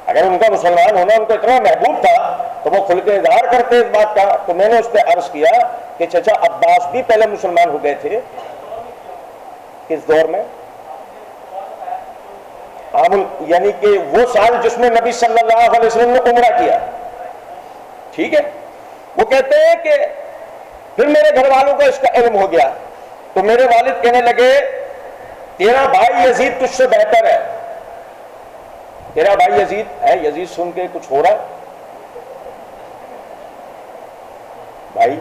S1: اگر ان کا مسلمان ہونا ان کو اتنا محبوب تھا تو وہ کھل کے اظہار کرتے اس بات کا. تو میں نے اس پہ عرض کیا کہ چچا عباس بھی پہلے مسلمان ہو گئے تھے. کس دور میں؟ یعنی کہ وہ سال جس میں نبی صلی اللہ علیہ وسلم نے عمرہ کیا، ٹھیک ہے. وہ کہتے ہیں کہ پھر میرے گھر والوں کو اس کا علم ہو گیا تو میرے والد کہنے لگے تیرا بھائی یزید تجھ سے بہتر ہے. تیرا بھائی یزید ہے، یزید سن کے کچھ ہو رہا ہے بھائی،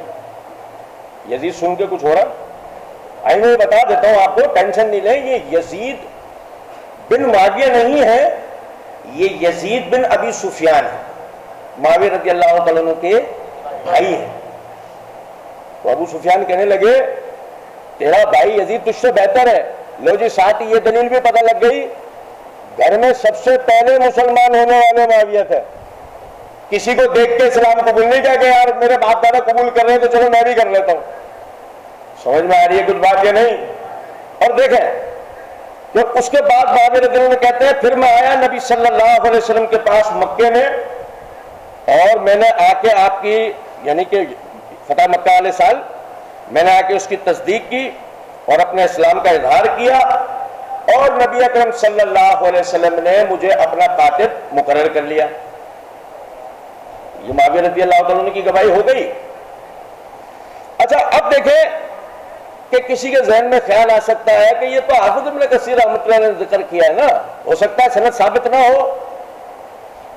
S1: یزید سن کے کچھ ہو رہا ہے؟ میں بتا دیتا ہوں آپ کو، ٹینشن نہیں لیں. یہ یزید بن معاویہ نہیں ہے، یہ یزید بن ابی سفیان ہے، معاویہ رضی اللہ تعالیٰ عنہ کے بھائی ہیں. تو ابو سفیان کہنے لگے تیرا بھائی یزید تجھ سے بہتر ہے. لو جی، ساتھ یہ دلیل بھی پتہ لگ گئی، گھر میں سب سے پہلے مسلمان ہونے والے معاویہ تھے. کسی کو دیکھ کے اسلام قبول نہیں کیا کہ یار میرے باپ دادا قبول کر رہے ہیں تو چلو میں بھی کر لیتا ہوں. سمجھ میں آ رہی ہے کچھ بات یا نہیں؟ اور دیکھیں کہ اس کے بعد معاویہ رضی اللہ عنہ کہتے ہیں پھر میں آیا نبی صلی اللہ علیہ وسلم کے پاس مکے میں، اور میں نے آ کے آپ کی یعنی کہ فتح مکہ والے سال میں نے آ کے اس کی تصدیق کی اور اپنے اسلام کا اظہار کیا، اور نبی اکرم صلی اللہ علیہ وسلم نے مجھے اپنا کاتب مقرر کر لیا. یہ معاویہ رضی اللہ تعالیٰ عنہ کی گواہی ہو گئی۔ اچھا اب دیکھیں کہ کسی کے ذہن میں خیال آ سکتا ہے کہ یہ تو حافظ ابن کثیر رحمۃ اللہ نے ذکر کیا ہے نا، ہو سکتا ہے سند ثابت نہ ہو۔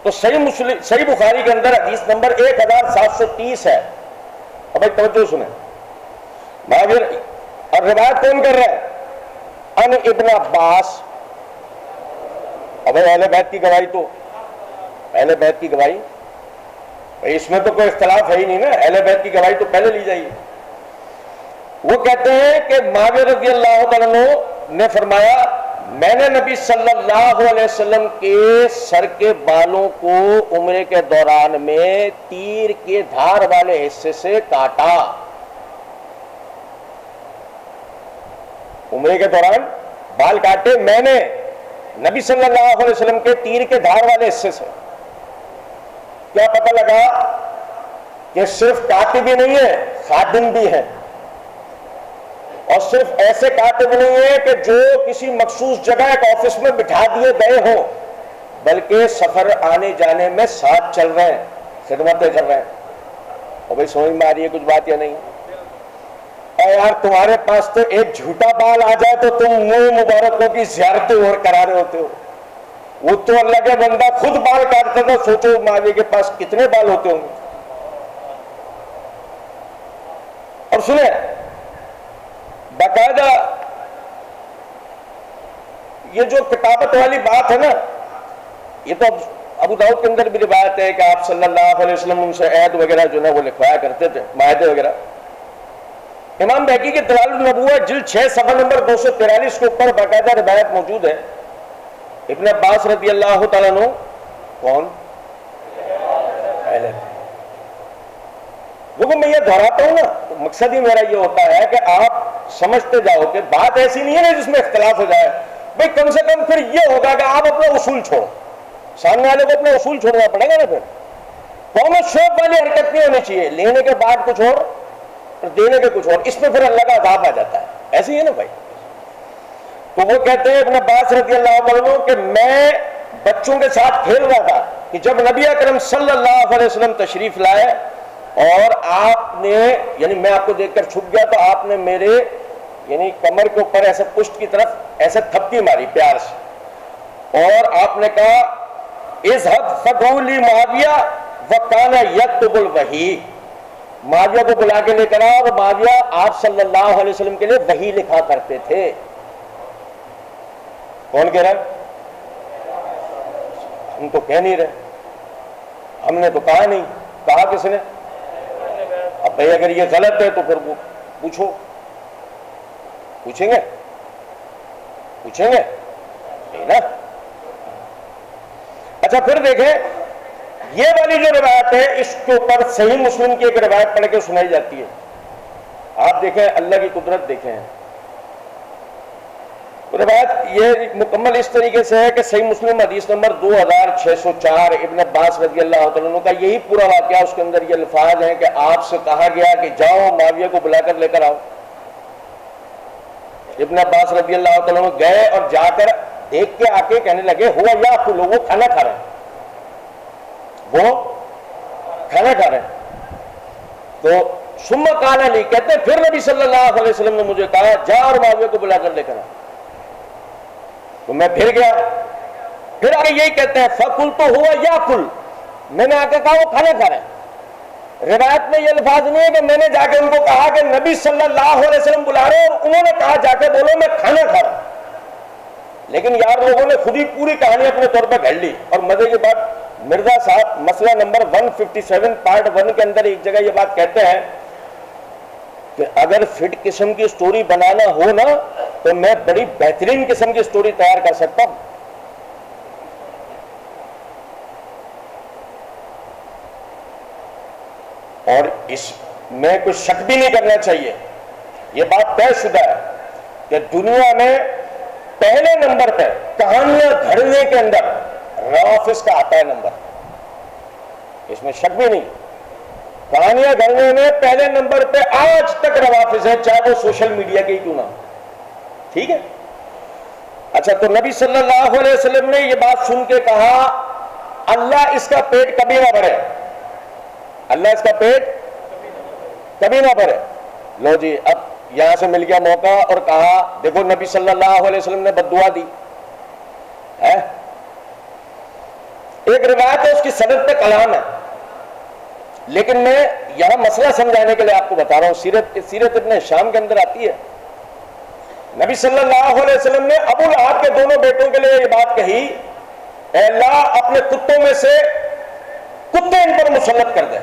S1: تو صحیح بخاری کے اندر حدیث نمبر 1730 ہے۔ اب بھائی توجہ سنیں، معاویہ اور روایت کون کر رہا ہے؟ ان ابن عباس۔ اب اہل بیت کی گواہی تو اہل بیت کی گواہی اس میں تو کوئی اختلاف ہے ہی نہیں نا، اہل بیت کی گواہی تو پہلے لی جائے۔ وہ کہتے ہیں کہ معاویہ رضی اللہ تعالیٰ عنہ نے فرمایا میں نے نبی صلی اللہ علیہ وسلم کے سر کے بالوں کو عمرے کے دوران میں تیر کے دھار والے حصے سے کاٹا۔ عمرے کے دوران بال کاٹے میں نے نبی صلی اللہ علیہ وسلم کے تیر کے دھار والے حصے سے۔ کیا پتہ لگا کہ صرف کاتب بھی نہیں ہے، خادم بھی ہے، اور صرف ایسے کاتب نہیں ہے کہ جو کسی مخصوص جگہ ایک آفس میں بٹھا دیے گئے ہوں، بلکہ سفر آنے جانے میں ساتھ چل رہے ہیں، خدمتیں کر رہے ہیں۔ اور بھائی سمجھ میں آ رہی ہے کچھ بات یا نہیں؟ اے یار تمہارے پاس تو ایک جھوٹا بال آ جائے تو تم منہ مبارکوں کی زیارتیں اور کرا رہے ہوتے ہو۔ وہ تو اللہ کے بندہ خود بال کاٹتا تھا، سوچو معاویہ کے پاس کتنے بال ہوتے ہوں گے۔ اور سنیں باقاعدہ یہ جو کتابت والی بات ہے نا، یہ تو ابو داؤد کے اندر بھی روایت ہے کہ آپ صلی اللہ علیہ وسلم ان سے عہد وغیرہ جو ہے وہ لکھوایا کرتے تھے، معاہدے وغیرہ۔ امام بہقی کے دلائل النبوہ جلد 6 صفحہ نمبر 243 کے اوپر باقاعدہ روایت موجود ہے۔ ابن عباس رضی اللہ تعالیٰ عنہ کون؟ وہ میں یہ دہراتا ہوں نا، تو مقصد ہی میرا یہ ہوتا ہے کہ آپ سمجھتے جاؤ کہ بات ایسی نہیں ہے نا جس میں اختلاف ہو جائے۔ بھئی کم سے کم پھر یہ ہوگا کہ آپ اپنا اصول چھوڑو، سامنے والے کو اپنا اصول چھوڑنا پڑے گا نا۔ پھر قوم شوق والی حرکت نہیں ہونی چاہیے، لینے کے بعد کچھ اور اور دینے کے کچھ اور، اس میں پھر اللہ کا عذاب آ جاتا ہے۔ ایسے ہی ہے نا بھائی۔ تو وہ کہتے ہیں ابن عباس رضی اللہ عنہ کہ میں بچوں کے ساتھ کھیل رہا تھا کہ جب نبی اکرم صلی اللہ علیہ وسلم تشریف لائے اور آپ نے یعنی میں آپ کو دیکھ کر چھپ گیا تو آپ نے میرے یعنی کمر کے اوپر ایسے پشت کی طرف ایسے تھپکی ماری پیار سے، اور آپ نے کہا اذهب فدعوا لي معاویہ وکان یکتب الوحی، معاویہ کو بلا کے لے کر آؤ، اور معاویہ آپ صلی اللہ علیہ وسلم کے لیے وحی لکھا کرتے تھے۔ کون کہہ رہا ہے؟ ہم تو کہہ نہیں رہے، ہم نے تو کہا نہیں، کہا کس نے؟ اب بھائی اگر یہ غلط ہے تو پھر وہ پوچھو، پوچھیں گے نہیں نا۔ اچھا پھر دیکھیں یہ والی جو روایت ہے اس کے اوپر صحیح مسلم کی ایک روایت پڑھ کے سنائی جاتی ہے۔ آپ دیکھیں اللہ کی قدرت دیکھیں، روایت یہ مکمل اس طریقے سے ہے کہ صحیح مسلم حدیث نمبر 2604 ابن عباس رضی اللہ تعالیٰ عنہ کا یہی پورا واقعہ، اس کے اندر یہ الفاظ ہیں کہ آپ سے کہا گیا کہ جاؤ معاویہ کو بلا کر لے کر آؤ۔ ابن عباس رضی اللہ تعالیٰ عنہ گئے اور جا کر دیکھ کے آ کے کہنے لگے ہوا یاکل، وہ کھانا کھا رہے ہیں، وہ کھانا کھا رہے ہیں۔ تو ثم قال لی، کہتے ہیں پھر نبی صلی اللہ علیہ وسلم نے مجھے کہا جا اور معاویہ کو بلا کر لے کر آ۔ تو میں پھر گیا، پھر آگے یہی کہتے ہیں فَقُلْتُ هُوَ يَأْكُلُ، میں نے آ کے کہا وہ کھانا کھا رہے ہیں۔ روایت میں یہ الفاظ نہیں ہے کہ میں نے جا کے ان کو کہا کہ نبی صلی اللہ علیہ وسلم بلا رہے ہیں اور انہوں نے کہا جا کے بولو میں کھانا کھا رہا ہوں۔ لیکن یار لوگوں نے خود ہی پوری کہانی اپنے طور پہ گھڑ لی۔ اور مزے کی بات مرزا صاحب مسئلہ نمبر 157 پارٹ 1 کے اندر ایک جگہ یہ بات کہتے ہیں کہ اگر فٹ قسم کی سٹوری بنانا ہو نا تو میں بڑی بہترین قسم کی سٹوری تیار کر سکتا ہوں۔ اور اس میں کوئی شک بھی نہیں کرنا چاہیے، یہ بات طے شدہ ہے کہ دنیا میں پہلے نمبر پہ کہانیاں گھڑنے کے اندر روافظ کا آتا ہے نمبر، اس میں شک بھی نہیں۔ کہانیاں گھڑنے میں پہلے نمبر پہ آج تک روافظ ہیں، چاہے وہ سوشل میڈیا کے ہی کیوں نہ ہو، ٹھیک ہے۔ اچھا تو نبی صلی اللہ علیہ وسلم نے یہ بات سن کے کہا اللہ اس کا پیٹ کبھی نہ بھرے، اللہ اس کا پیٹ کبھی نہ بھرے. لو جی اب یہاں سے مل گیا موقع اور کہا دیکھو نبی صلی اللہ علیہ وسلم نے بد دعا دی ہے. ایک روایت ہے اس کی سند پہ کلام ہے، لیکن میں یہاں مسئلہ سمجھانے کے لیے آپ کو بتا رہا ہوں. سیرت ابن ہشام کے اندر آتی ہے نبی صلی اللہ علیہ وسلم نے ابو لہب کے دونوں بیٹوں کے لیے یہ بات کہی، اے اللہ اپنے کتوں میں سے کتے ان پر مسلط کر دے.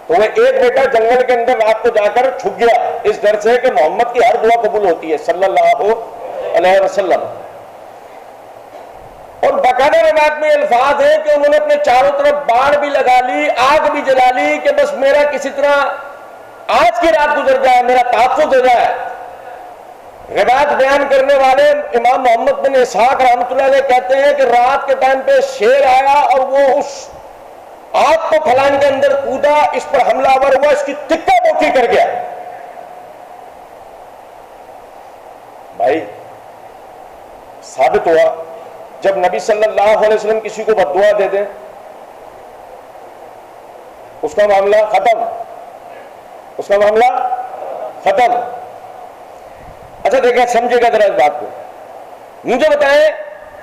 S1: تو وہ ایک بیٹا جنگل کے اندر رات کو جا کر چھپ گیا اس ڈر سے کہ محمد کی ہر دعا قبول ہوتی ہے صلی اللہ علیہ وسلم. اور باقاعدہ روایت میں الفاظ ہیں کہ انہوں نے اپنے چاروں طرف باڑ بھی لگا لی، آگ بھی جلا لی کہ بس میرا کسی طرح آج کی رات گزر جائے، میرا تحفظ ہو جائے. روایت بیان کرنے والے امام محمد بن اسحاق رحمۃ اللہ علیہ کہتے ہیں کہ رات کے ٹائم پہ شیر آیا اور وہ اس آگ کو پھیلانے کے اندر کودا، اس پر حملہ آور ہوا، اس کی تکہ بوٹی کر گیا. بھائی ثابت ہوا جب نبی صلی اللہ علیہ وسلم کسی کو بد دعا دے دیں اس کا معاملہ ختم، اس کا معاملہ ختم. اچھا دیکھیں سمجھے گا ذرا اس بات کو. مجھے بتائیں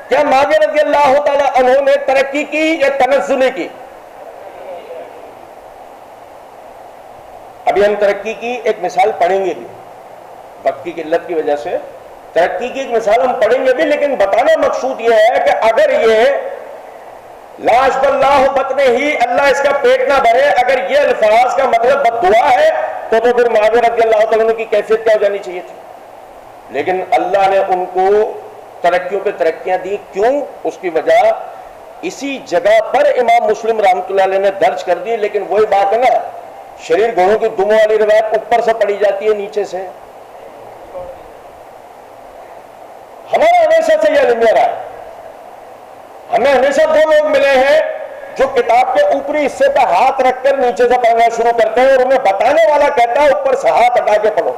S1: کیا معاویہ رضی اللہ تعالی عنہ نے ترقی کی یا تنزلی کی؟ ابھی ہم ترقی کی ایک مثال پڑھیں گے بھی، وقت کی قلت کی وجہ سے ترقی کی ایک مثال ہم پڑھیں گے بھی، لیکن بتانا مقصود یہ ہے کہ اگر یہ لا اشب اللہ بطنہ ہی اللہ اس کا پیٹ نہ بھرے، اگر یہ الفاظ کا مطلب بد دعا ہے تو پھر معاویہ رضی اللہ تعالیٰ عنہ کی کیفیت کیا ہو جانی چاہیے تھی. لیکن اللہ نے ان کو ترقیوں پہ ترقیاں دی. کیوں؟ اس کی وجہ اسی جگہ پر امام مسلم رحمۃ اللہ علیہ نے درج کر دی. لیکن وہی بات ہے نا، شریر گھوڑوں کی دموں والی روایت اوپر سے پڑھی جاتی ہے نیچے سے. ہمارا ہمیشہ سے یہ المیہ رہا ہے. ہمیں ہمیشہ دو لوگ ملے ہیں جو کتاب کے اوپری حصے پہ ہاتھ رکھ کر نیچے سے پڑھنا شروع کرتے ہیں اور انہیں بتانے والا کہتا ہے اوپر سے ہاتھ ہٹا کے پڑھو.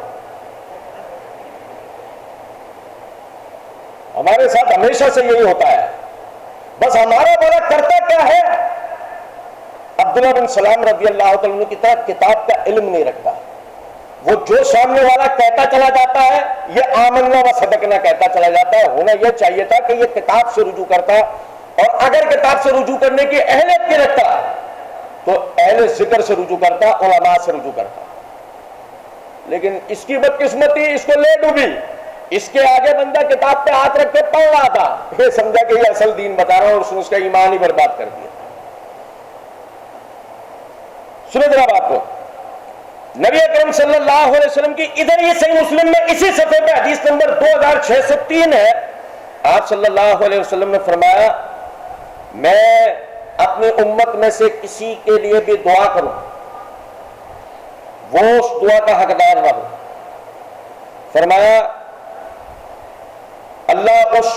S1: ہمارے ساتھ ہمیشہ سے یہی ہوتا ہے. بس ہمارا بڑا کرتا کیا ہے، عبداللہ بن سلام رضی اللہ تعالیٰ عنہ کی طرح کتاب کا علم نہیں رکھتا. وہ جو سامنے والا کہتا چلا جاتا ہے یہ آمنا و صدقنا کہتا چلا جاتا ہے. ہونا یہ چاہیے تھا کہ یہ کتاب سے رجوع کرتا، اور اگر کتاب سے رجوع کرنے کی اہلیت کی رکھتا تو اہل ذکر سے رجوع کرتا، علماء سے رجوع کرتا. لیکن اس کی بدقسمتی اس کو لے ڈوبی. اس کے آگے بندہ کتاب پہ ہاتھ رکھ کے پڑھ رہا تھا، یہ سمجھا کہ یہ اصل دین بتا رہا ہوں، اور اس کا ایمان ہی برباد کر دیا. سنیں ذرا بات کو. نبی اکرم صلی اللہ علیہ وسلم کی ادھر یہ صحیح مسلم میں اسی صفحے پہ حدیث نمبر 2603 ہے. آپ صلی اللہ علیہ وسلم نے فرمایا میں اپنی امت میں سے کسی کے لیے بھی دعا کروں وہ اس دعا کا حقدار نہ ہو. فرمایا اللہ اس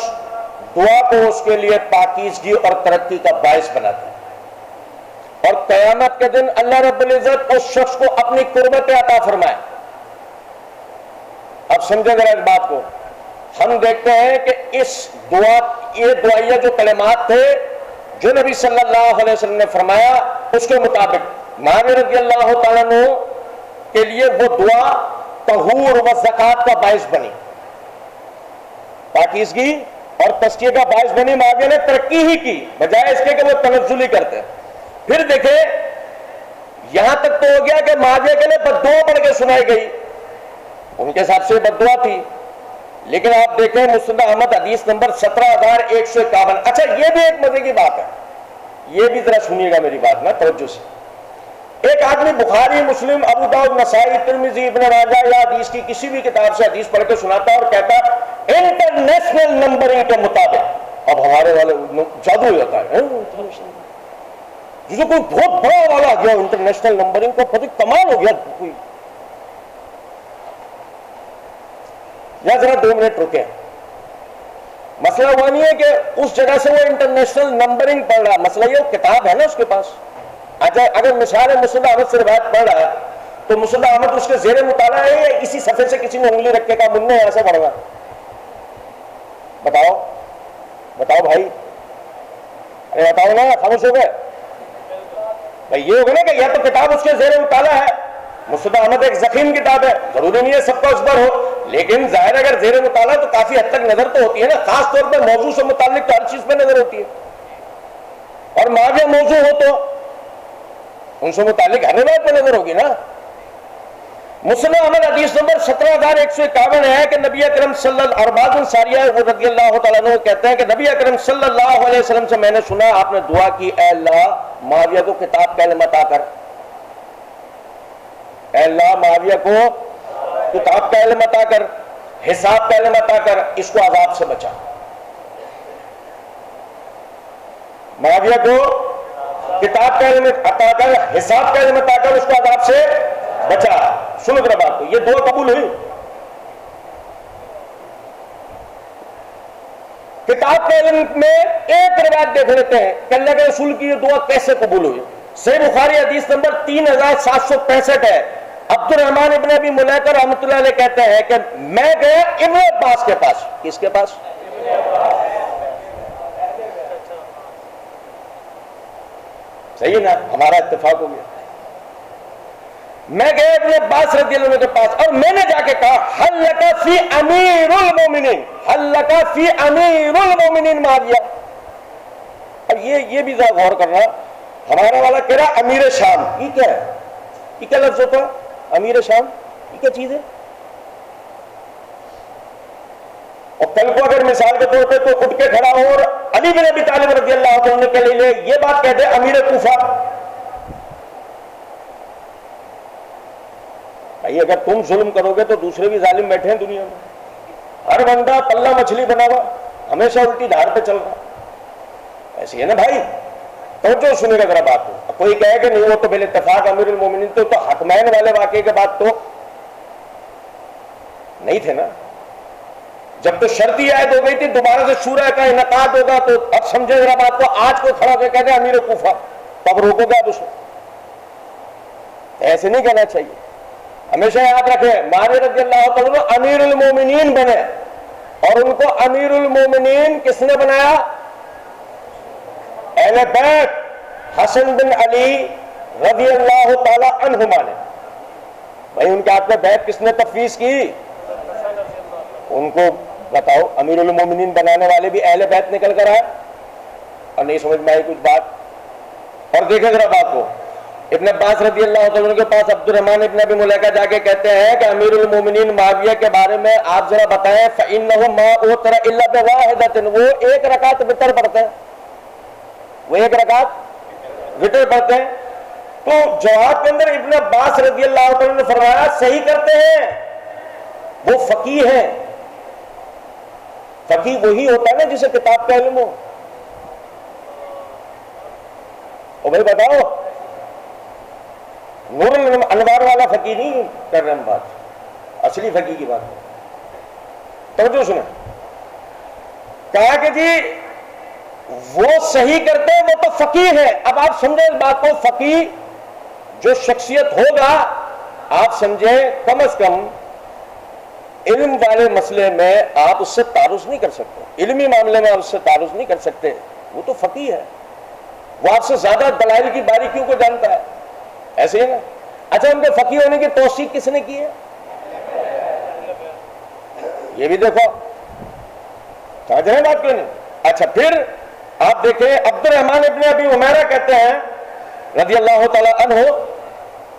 S1: دعا کو اس کے لیے پاکیزگی اور ترقی کا باعث بناتا ہے، اور قیامت کے دن اللہ رب العزت اس شخص کو اپنی قربت عطا فرمائے. اب سمجھیں ذرا اس بات کو. ہم دیکھتے ہیں کہ اس دعا، یہ دعائیہ جو کلمات تھے جو نبی صلی اللہ علیہ وسلم نے فرمایا، اس کے مطابق معاویہ رضی اللہ تعالیٰ عنہ کے لیے وہ دعا طہور و زکات کا باعث بنی، پاکیزگی اور تزکیے کا باعث بنی. معاویہ نے ترقی ہی کی بجائے اس کے کہ وہ تنزلی کرتے. پھر دیکھیں یہاں تک تو ہو گیا کہ معاویہ کے لیے بد دعا پڑھ کے سنائی گئی، ان کے حساب سے بد دعا تھی. لیکن آپ دیکھیں مسند احمد حدیث نمبر 17151. اچھا یہ بھی ایک مزے کی بات ہے، یہ بھی ذرا سنیے گا میری بات نا توجہ سے. ایک آدمی بخاری، مسلم، ابو داؤد، نسائی، ترمذی، ابن ماجہ یا حدیث کی کسی بھی کتاب سے حدیث پڑھ کے سناتا اور کہتا انٹرنیشنل نمبرنگ کے مطابق. اب ہمارے والے جادو ہو جاتا ہے، جسے کوئی بہت بڑا والا گیا انٹرنیشنل نمبرنگ کو، پتہ کمال ہو گیا کوئی. یا ذرا 2 منٹ رکے. مسئلہ ہوا نہیں ہے کہ اس جگہ سے وہ انٹرنیشنل نمبرنگ پڑھ رہا، مسئلہ یہ کتاب ہے نا اس کے پاس. اچھا اگر مثال ہے مسند احمد سے روایت پڑھ رہا ہے تو مسند احمد اس کے زیر مطالعہ ہے یا اسی صفحے سے کسی نے انگلی رکھ کے کہا منہ ایسا پڑھ رہا؟ بتاؤ بتاؤ بھائی، بتاؤ نا، خاموش ہو گئے. یہ ہوگا نا کہ یا تو کتاب اس کے زیر مطالعہ ہے، مصطفیٰ احمد ایک ضخیم کتاب ہے، ضروری نہیں ہے سب کا اس پر ہو، لیکن ظاہر اگر زیر مطالعہ تو کافی حد تک نظر تو ہوتی ہے نا، خاص طور پر موضوع سے متعلق تو ہر چیز پہ نظر ہوتی ہے، اور ماضی موضوع ہو تو ان سے متعلق ہر روایت پہ نظر ہوگی نا۔ مسلم احمد حدیث نمبر 17151 ہے کہ نبی اکرم صلی اللہ اور بعض ساریہ رضی اللہ تعالیٰ عنہ کہتے ہیں کہ نبی اکرم صلی اللہ علیہ وسلم سے میں نے سنا آپ نے دعا کی، اے اللہ معاویہ کو کتاب کا علم عطا کر، اے اللہ معاویہ کو کتاب کا علم عطا کر، حساب کا علم عطا کر، اس کو عذاب سے بچا۔ معاویہ کو کتاب کا علم عطا کر، حساب کا علم عطا کر، اس کو عذاب سے بچا۔ سنو ذرا بات کو، یہ دعا قبول ہوئی؟ کتاب کے علم میں ایک روایت دیکھ لیتے ہیں کہ اللہ کے رسول کی یہ دعا کیسے قبول ہوئی۔ صحیح بخاری حدیث نمبر 3765 ہے، عبد الرحمن ابن ابی ملیکہ رحمۃ اللہ علیہ کہتے ہیں کہ میں گیا ابن عباس کے پاس۔ کس کے پاس؟ صحیح ہے نا، ہمارا اتفاق ہو گیا۔ میں گیا ابن عباس رضی اللہ عنہ کے پاس اور میں نے جا کے کہا حل لک فی امیر المومنین، حل لک فی امیر المومنین معاویہ۔ اب یہ بھی ذرا غور کرنا، ہمارا والا کہہ رہا امیر شام، یہ کیا ہے؟ یہ کیا لفظ ہوتا ہے امیر شام؟ یہ کیا چیز ہے؟ اور کل کو اگر مثال کے طور پہ تو اٹھ کے کھڑا ہو اور علی بن ابی طالب رضی اللہ عنہ کے لیے یہ بات کہہ دے امیر کوفہ، بھائی اگر تم ظلم کرو گے تو دوسرے بھی ظالم بیٹھے ہیں دنیا میں، ہر بندہ پلہ مچھلی بنا ہوا، ہمیشہ الٹی دھار پہ چل رہا، ایسے ہے نا بھائی؟ توجہ سنے گا ذرا بات کو۔ کوئی کہے کہ نہیں وہ تو بال اتفاق امیر المومنین تو حکمین والے واقعے کے بعد تو نہیں تھے نا، جب تو شرطی عائد ہو گئی تھی دوبارہ سے شورا کا انعقاد ہوگا تو اب سمجھے ذرا بات کو۔ آج کوئی کھڑا ہو کے کہتے ہیں امیر کوفہ، تب روکو گے اب اسے؟ ایسے نہیں کہنا چاہیے۔ ہمیشہ یاد رکھیں معاویہ رضی اللہ عنہ امیر المومنین بنے، اور ان کو امیر المومنین کس نے بنایا؟ اہل بیت حسن بن علی رضی اللہ تعالی عنہما نے۔ بھائی ان کے ہاتھ میں بیعت کس نے تفویض کی؟ ان کو بتاؤ، امیر المومنین بنانے والے بھی اہل بیت نکل کر آئے، اور نہیں سمجھ میں آئی کچھ بات؟ اور دیکھیں ذرا بات کو، ابن عباس رضی اللہ عنہ کے پاس عبد الرحمن ابن ابی ملیکہ جا کے کہتے ہیں کہ امیر المومنین معاویہ کے بارے میں آپ ذرا بتائیں، فَإِنَّهُ مَا أُوتِرَ إِلَّا بِوَاحِدَةٍ، وہ ایک رکعت وتر پڑھتے ہیں، وہ ایک رکعت وتر پڑھتے ہیں۔ تو جواب کے اندر ابن عباس رضی اللہ عنہ نے فرمایا صحیح کرتے ہیں، وہ فقیہ ہیں۔ فقیہ وہی ہوتا ہے نا جسے کتاب کا علم ہو۔ اور بھائی بتاؤ، نور الانوار والا فقیہ نہیں کر رہے ہم بات، اصلی فقیہ کی بات۔ توجہ سنیں، کہا کہ جی وہ صحیح کرتے ہیں، وہ تو فقیہ ہے۔ اب آپ سمجھیں اس بات کو، فقیہ جو شخصیت ہوگا، آپ سمجھیں کم از کم علم والے مسئلے میں آپ اس سے تعارض نہیں کر سکتے، علمی معاملے میں آپ اس سے تعارض نہیں کر سکتے، وہ تو فقیہ ہے، وہ آپ سے زیادہ دلائل کی باریکیوں کو جانتا ہے، ایسے ہی نا۔ اچھا ان کے فقیہ ہونے کی توثیق کس نے کی ہے؟ یہ بھی دیکھو، سمجھ رہے ہیں بات کیوں نہیں؟ اچھا پھر آپ دیکھیں عبد الرحمن ابن ابی عمیرہ کہتے ہیں رضی اللہ تعالی عنہ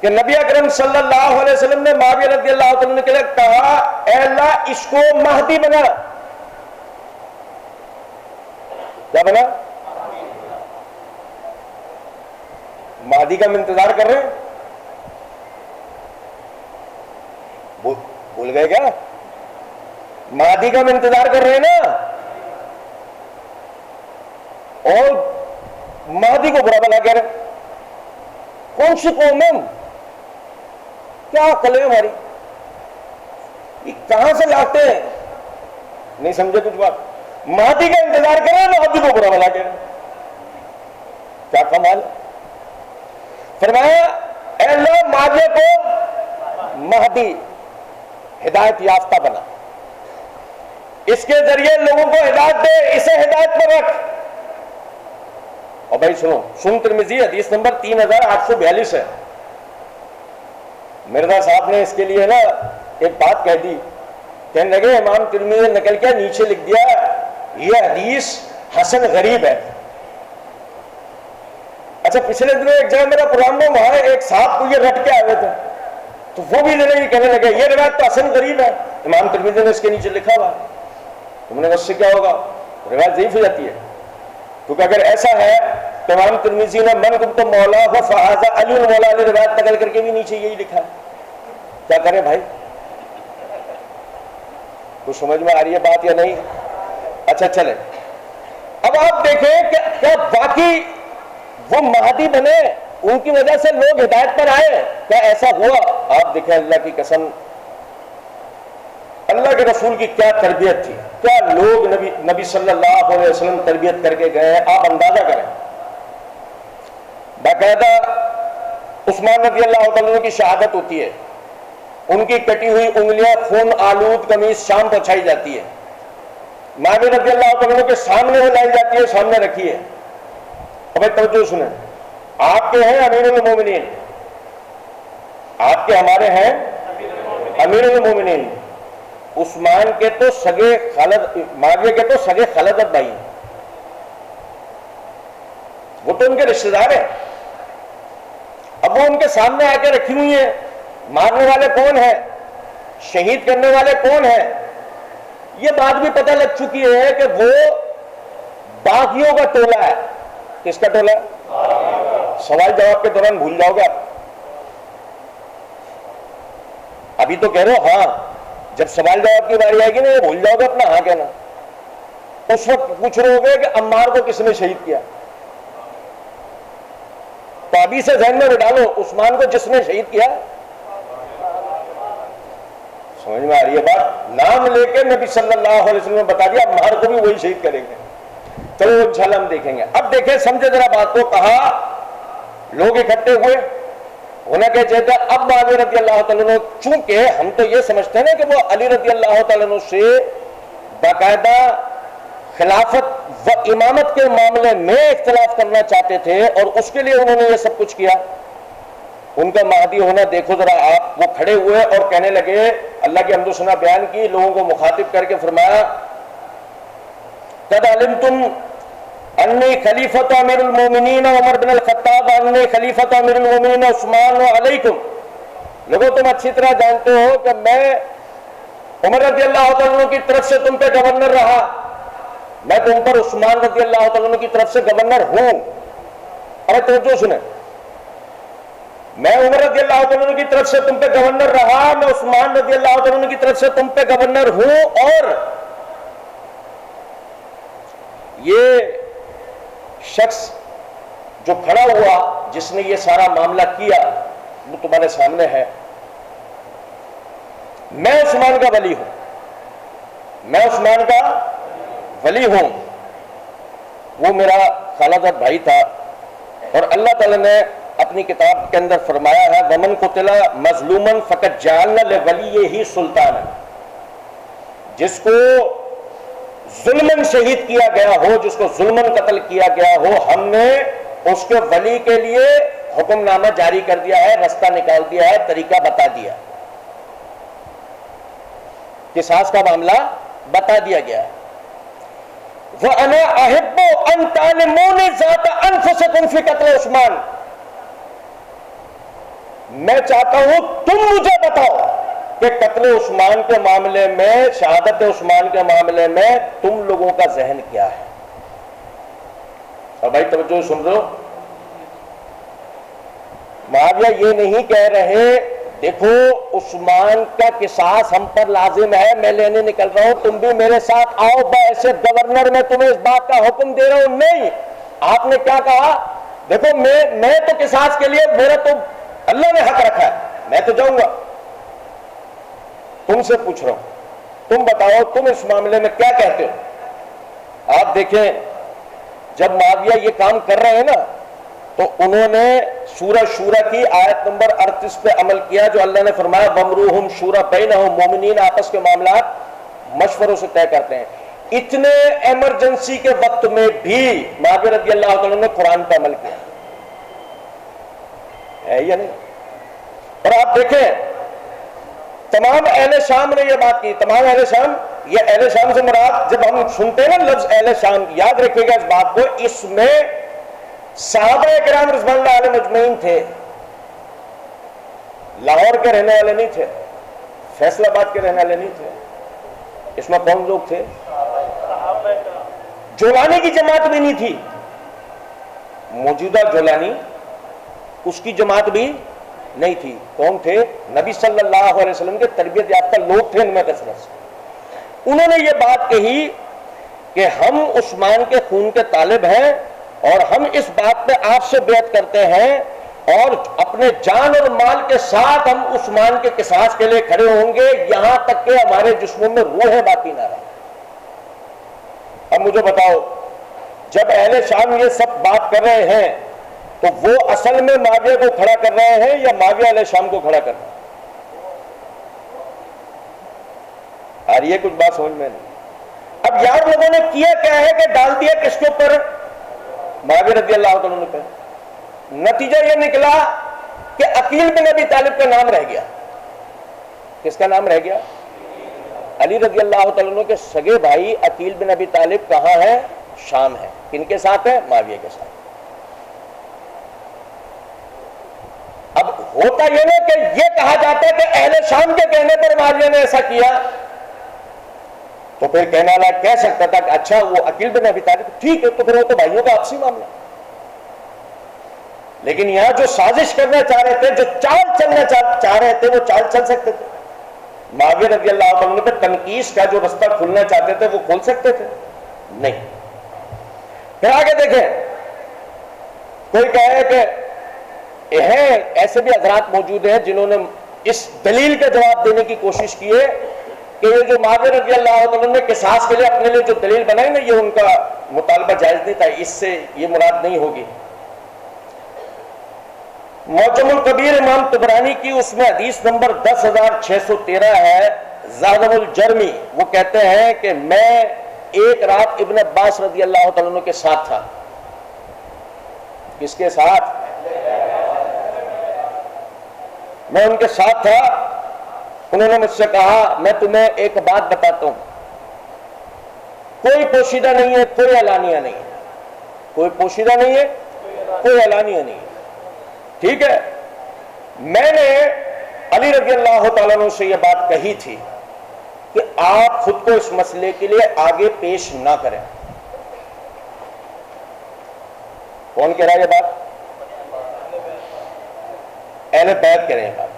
S1: کہ نبی اکرم صلی اللہ علیہ وسلم نے معاویہ رضی اللہ عنہ کے لیے کہا اے اللہ اس کو مہدی بنا۔ کیا بنا؟ مہدی کا ہم انتظار کر رہے ہیں، بھول گئے کیا؟ مہدی کا ہم انتظار کر رہے ہیں نا، اور مہدی کو برا بلا کہہ رہے ہیں۔ کون سی قوم ہے؟ کیا عقل ہے ہماری؟ یہ کہاں سے لاتے ہیں؟ نہیں سمجھے کچھ بات؟ مہدی کا انتظار کر رہے ہیں، مہدی کو برا بلا کہہ رہے ہیں، کیا کمال ہے؟ فرمایا اے اللہ معاویہ کو مہدی ہدایت یافتہ بنا، اس کے ذریعے لوگوں کو ہدایت دے، اسے ہدایت پر رکھ، اور بھائی سن ترمذی حدیث نمبر 3842 ہے. مرزا صاحب نے اس کے لیے نا ایک بات کہہ دی, کہنے لگے امام ترمذی نے نکل کے نیچے لکھ دیا یہ حدیث حسن غریب ہے. اچھا پچھلے دنوں ایک جگہ میرا پروگرام میں وہاں ایک صاحب کو یہ رٹ کے آئے تھے, تو وہ بھی یہ کہنے لگے یہ روایت تو حسن غریب ہے, امام ترمذی نے اس کے نیچے لکھا ہوا. تم نے اس سے کیا ہوگا, روایت ضعیف ہو جاتی ہے. کیونکہ اگر ایسا ہے تو امام ترمذی نے من کنت مولا ہو فہذا علی المولا علی روایت نقل کر کے بھی نیچے یہی لکھا ہے. کیا کریں بھائی, کچھ سمجھ میں آ رہی ہے بات یا نہیں؟ اچھا چلیں, اب آپ دیکھیں کہ کیا واقعی وہ مہدی بنے, ان کی وجہ سے لوگ ہدایت پر آئے, کیا ایسا ہوا؟ آپ دیکھیں اللہ کی قسم, اللہ کے رسول کی کیا تربیت تھی, کیا لوگ نبی صلی اللہ علیہ وسلم تربیت کر کے گئے. آپ اندازہ کریں, باقاعدہ عثمان رضی اللہ تعالیٰ کی شہادت ہوتی ہے, ان کی کٹی ہوئی انگلیاں خون آلود قمیص شام پہنچائی جاتی ہے, معاویہ رضی اللہ تعالیٰ کے سامنے وہ لائی جاتی ہے, سامنے رکھی ہے. اب توجہ سنیں, آپ کے ہیں امیر المومنین, آپ کے ہمارے ہیں امیر المومنین, عثمان کے تو سگے خالد, معاویہ کے تو سگے خالد بھائی, وہ تو ان کے رشتہ دار ہیں. اب وہ ان کے سامنے آ کے رکھی ہوئی ہیں, مارنے والے کون ہیں, شہید کرنے والے کون ہیں, یہ بات بھی پتہ لگ چکی ہے کہ وہ باغیوں کا ٹولہ ہے. کس کا ٹولہ ہے؟ سوال جواب کے دوران بھول جاؤ گے آپ. ابھی تو کہہ رہے ہو ہاں, جب سوال جواب کی باری آئے گی نا یہ بھول جاؤ گے اپنا ہاں کہنا. اس وقت پوچھ رہے ہوگے کہ عمار کو کس نے شہید کیا, تو ابھی سے ذہن میں ڈالو عثمان کو جس نے شہید کیا. سمجھ میں آ رہی ہے بات؟ نام لے کے نبی صلی اللہ علیہ وسلم نے بتا دیا عمار کو بھی وہی شہید کریں گے. چلو انشاءاللہ ہم دیکھیں گے. اب دیکھیں, سمجھے ذرا بات کو. کہا لوگ اکٹھے ہوئے, انہیں کہ چاہتے اب معاویہ رضی اللہ تعالیٰ عنہ, چونکہ ہم تو یہ سمجھتے ہیں نا کہ وہ علی رضی اللہ تعالیٰ عنہ سے باقاعدہ خلافت و امامت کے معاملے میں اختلاف کرنا چاہتے تھے, اور اس کے لیے انہوں نے یہ سب کچھ کیا. ان کا مہدی ہونا دیکھو ذرا آپ. وہ کھڑے ہوئے اور کہنے لگے, اللہ کی حمد و ثنا بیان کی, لوگوں کو مخاطب کر کے فرمایا قد علمتم انی خلیفۃ امیر المومنین عمر بن الخطاب انی خلیفۃ امیر المومنین عثمان علیکم. لوگوں تم اچھی طرح جانتے ہو کہ میں عمر رضی اللہ تعالیٰ کی طرف سے تم پہ گورنر رہا, میں تم پر عثمان رضی اللہ تعالیٰ کی طرف سے گورنر ہوں. ارے توجہ سنیں, میں عمر رضی اللہ تعالیٰ کی طرف سے تم پہ گورنر رہا, میں عثمان رضی اللہ تعالیٰ کی طرف سے تم پہ گورنر ہوں. اور یہ شخص جو کھڑا ہوا جس نے یہ سارا معاملہ کیا وہ تمہارے سامنے ہے. میں عثمان کا ولی ہوں, میں عثمان کا ولی ہوں. وہ میرا خالد بھائی تھا, اور اللہ تعالیٰ نے اپنی کتاب کے اندر فرمایا ہے ومن قتل مظلوما فقد جعلنا لولیہ سلطانا, جس کو ظلمن شہید کیا گیا ہو, جس کو ظلمن قتل کیا گیا ہو, ہم نے اس کے ولی کے لیے حکم نامہ جاری کر دیا ہے, رستہ نکال دیا ہے, طریقہ بتا دیا, قصاص کا معاملہ بتا دیا گیا ہے. وَأَنَا أَحِبُّ أَن تَعْلِمُونِ ذَاتَ أَنفُسِكُمْ فِي قَتْلِ عثمان, میں چاہتا ہوں تم مجھے بتاؤ کہ قتل عثمان کے معاملے میں, شہادت عثمان کے معاملے میں تم لوگوں کا ذہن کیا ہے. اور بھائی توجہ سن رہے ہو, معاویہ یہ نہیں کہہ رہے دیکھو عثمان کا قصاص ہم پر لازم ہے, میں لینے نکل رہا ہوں, تم بھی میرے ساتھ آؤ, بحیث گورنر میں تمہیں اس بات کا حکم دے رہا ہوں. نہیں, آپ نے کیا کہا, دیکھو میں تو قصاص کے لیے, میرا تو اللہ نے حق رکھا ہے, میں تو جاؤں گا, تم سے پوچھ رہا ہوں, تم بتاؤ تم اس معاملے میں کیا کہتے ہو. آپ دیکھیں جب معاویہ یہ کام کر رہے ہیں نا, تو انہوں نے سورہ شورا کی آیت نمبر 38 پہ عمل کیا, جو اللہ نے فرمایا وَامْرُوهُمْ شُورَىٰ بَيْنَهُمْ, مومنین آپس کے معاملات مشوروں سے طے کرتے ہیں. اتنے ایمرجنسی کے وقت میں بھی معاویہ رضی اللہ تعالیٰ نے قرآن پر عمل کیا ہے یا نہیں؟ اور آپ دیکھیں تمام اہل شام نے یہ بات کی. تمام اہل شام, یہ اہل شام سے مراد جب ہم سنتے ہیں نا لفظ اہل شام, یاد رکھیے گا اس بات کو, اس میں صحابہ کرام رضوان اللہ علیہم اجمعین تھے. لاہور کے رہنے والے نہیں تھے, فیصل آباد کے رہنے والے نہیں تھے. اس میں کون لوگ تھے؟ جولانی کی جماعت بھی نہیں تھی. موجودہ جولانی اس کی جماعت بھی نہیں تھی. کون تھے؟ نبی صلی اللہ علیہ وسلم کے تربیت یافتہ لوگ تھے ان میں کثرت سے. انہوں نے یہ بات کہی کہ ہم عثمان کے خون کے طالب ہیں اور ہم اس بات پہ آپ سے بیعت کرتے ہیں اور اپنے جان اور مال کے ساتھ ہم عثمان کے قصاص کے لیے کھڑے ہوں گے یہاں تک کہ ہمارے جسموں میں روحیں باقی نہ رہیں. اب مجھے بتاؤ, جب اہل شام یہ سب بات کر رہے ہیں تو وہ اصل میں معاویہ کو کھڑا کر رہے ہیں یا معاویہ اہل شام کو کھڑا کر رہے ہیں؟ آ رہی ہے کچھ بات سمجھ میں نہیں؟ اب یار لوگوں نے کیا کیا ہے کہ ڈال دیا کس کے اوپر؟ معاویہ رضی اللہ تعالیٰ عنہ پہ. نتیجہ یہ نکلا کہ عقیل بن ابی طالب کا نام رہ گیا. کس کا نام رہ گیا؟ علی رضی اللہ تعالیٰ عنہ کے سگے بھائی عقیل بن ابی طالب کہاں ہے؟ شام ہے. کن کے ساتھ ہے؟ معاویہ کے ساتھ. اب ہوتا یہ نا کہ یہ کہا جاتا ہے کہ اہل شام کے کہنے پر معاویہ نے ایسا کیا, تو پھر کہنے والا کہہ سکتا تھا کہ اچھا وہ عقیل بن ابی طالب, ٹھیک ہے تو پھر وہ تو بھائیوں کا آپسی معاملہ. لیکن یہاں جو سازش کرنا چاہ رہے تھے, جو چال چلنا چاہ رہے تھے, وہ چال چل سکتے تھے. معاویہ رضی اللہ عنہ پہ تنقیص کا جو رستہ کھولنا چاہتے تھے وہ کھول سکتے تھے؟ نہیں. پھر آگے دیکھیں, کوئی کہے کہ ہیں ایسے بھی حضرات موجود ہیں جنہوں نے اس دلیل کا جواب دینے کی کوشش کی ہے کہ یہ جو معاویہ رضی اللہ عنہ نے قصاص کے لیے اپنے لیے جو دلیل بنائی نا, یہ ان کا مطالبہ جائز نہیں تھا, اس سے یہ مراد نہیں ہوگی. معجم الکبیر امام طبرانی کی اس میں حدیث نمبر 10,613 ہے, زادہ الجرمی, وہ کہتے ہیں کہ میں ایک رات ابن عباس رضی اللہ تعالیٰ عنہ کے ساتھ تھا. کس کے ساتھ؟ میں ان کے ساتھ تھا. انہوں نے مجھ سے کہا میں تمہیں ایک بات بتاتا ہوں, کوئی پوشیدہ نہیں ہے, کوئی اعلانیہ نہیں ہے. کوئی پوشیدہ نہیں ہے, کوئی اعلانیہ نہیں ہے. ٹھیک ہے, میں نے علی رضی اللہ تعالیٰ عنہ سے یہ بات کہی تھی کہ آپ خود کو اس مسئلے کے لیے آگے پیش نہ کریں. کون کہہ رہا ہے یہ بات؟ اہل بیت کہہ رہے ہیں بات.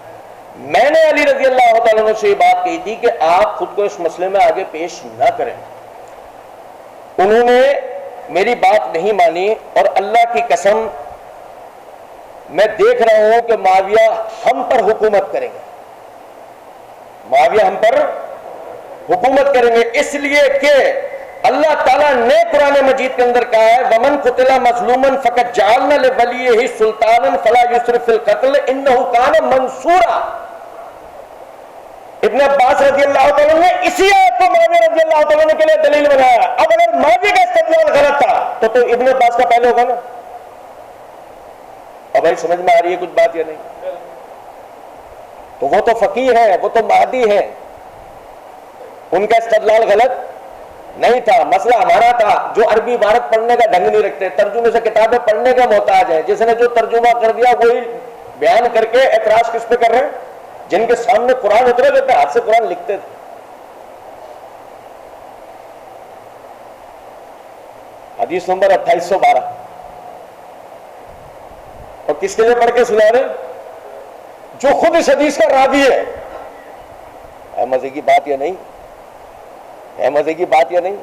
S1: میں نے علی رضی اللہ تعالیٰ عنہ سے یہ بات کہی تھی کہ آپ خود کو اس مسئلے میں آگے پیش نہ کریں. انہوں نے میری بات نہیں مانی اور اللہ کی قسم میں دیکھ رہا ہوں کہ معاویہ ہم پر حکومت کریں گے. معاویہ ہم پر حکومت کریں گے اس لیے کہ اللہ تعالیٰ نے قرآن مجید کے اندر کہا ہے وَمَنْ قُتِلَ مَظْلُومًا فَقَدْ جَعَلْنَا لِوَلِيِّهِ سُلْطَانًا فَلَا يُسْرِفْ فِي الْقَتْلِ إِنَّهُ كَانَ مَنْصُورًا. ابن عباس رضی اللہ تعالیٰ نے اسی آیت کو معاویہ رضی اللہ تعالیٰ کے لیے دلیل بنایا. اب اگر معاویہ کا استدلال غلط تھا تو ابن عباس کا پہلے ہوگا نا. اب بھائی سمجھ میں آ رہی ہے کچھ بات یا نہیں؟ تو وہ تو فقیہ ہے, وہ تو مہدی ہے, ان کا استدلال غلط نہیں تھا. مسئلہ ہمارا تھا جو عربی عبارت پڑھنے کا ڈھنگ نہیں رکھتے, ترجمے سے کتابیں پڑھنے کا محتاج ہے. جس نے جو ترجمہ کر دیا وہی بیان کر کے اعتراض کس پہ کر رہے ہیں؟ جن کے سامنے قرآن اترے ہوتے ہاتھ سے قرآن لکھتے تھے. حدیث نمبر 2812 اور کس کے لیے پڑھ کے سنا رہے؟ جو خود اس حدیث کا راوی ہے. مزے کی بات یا نہیں ہے؟ مزے کی بات یا نہیں؟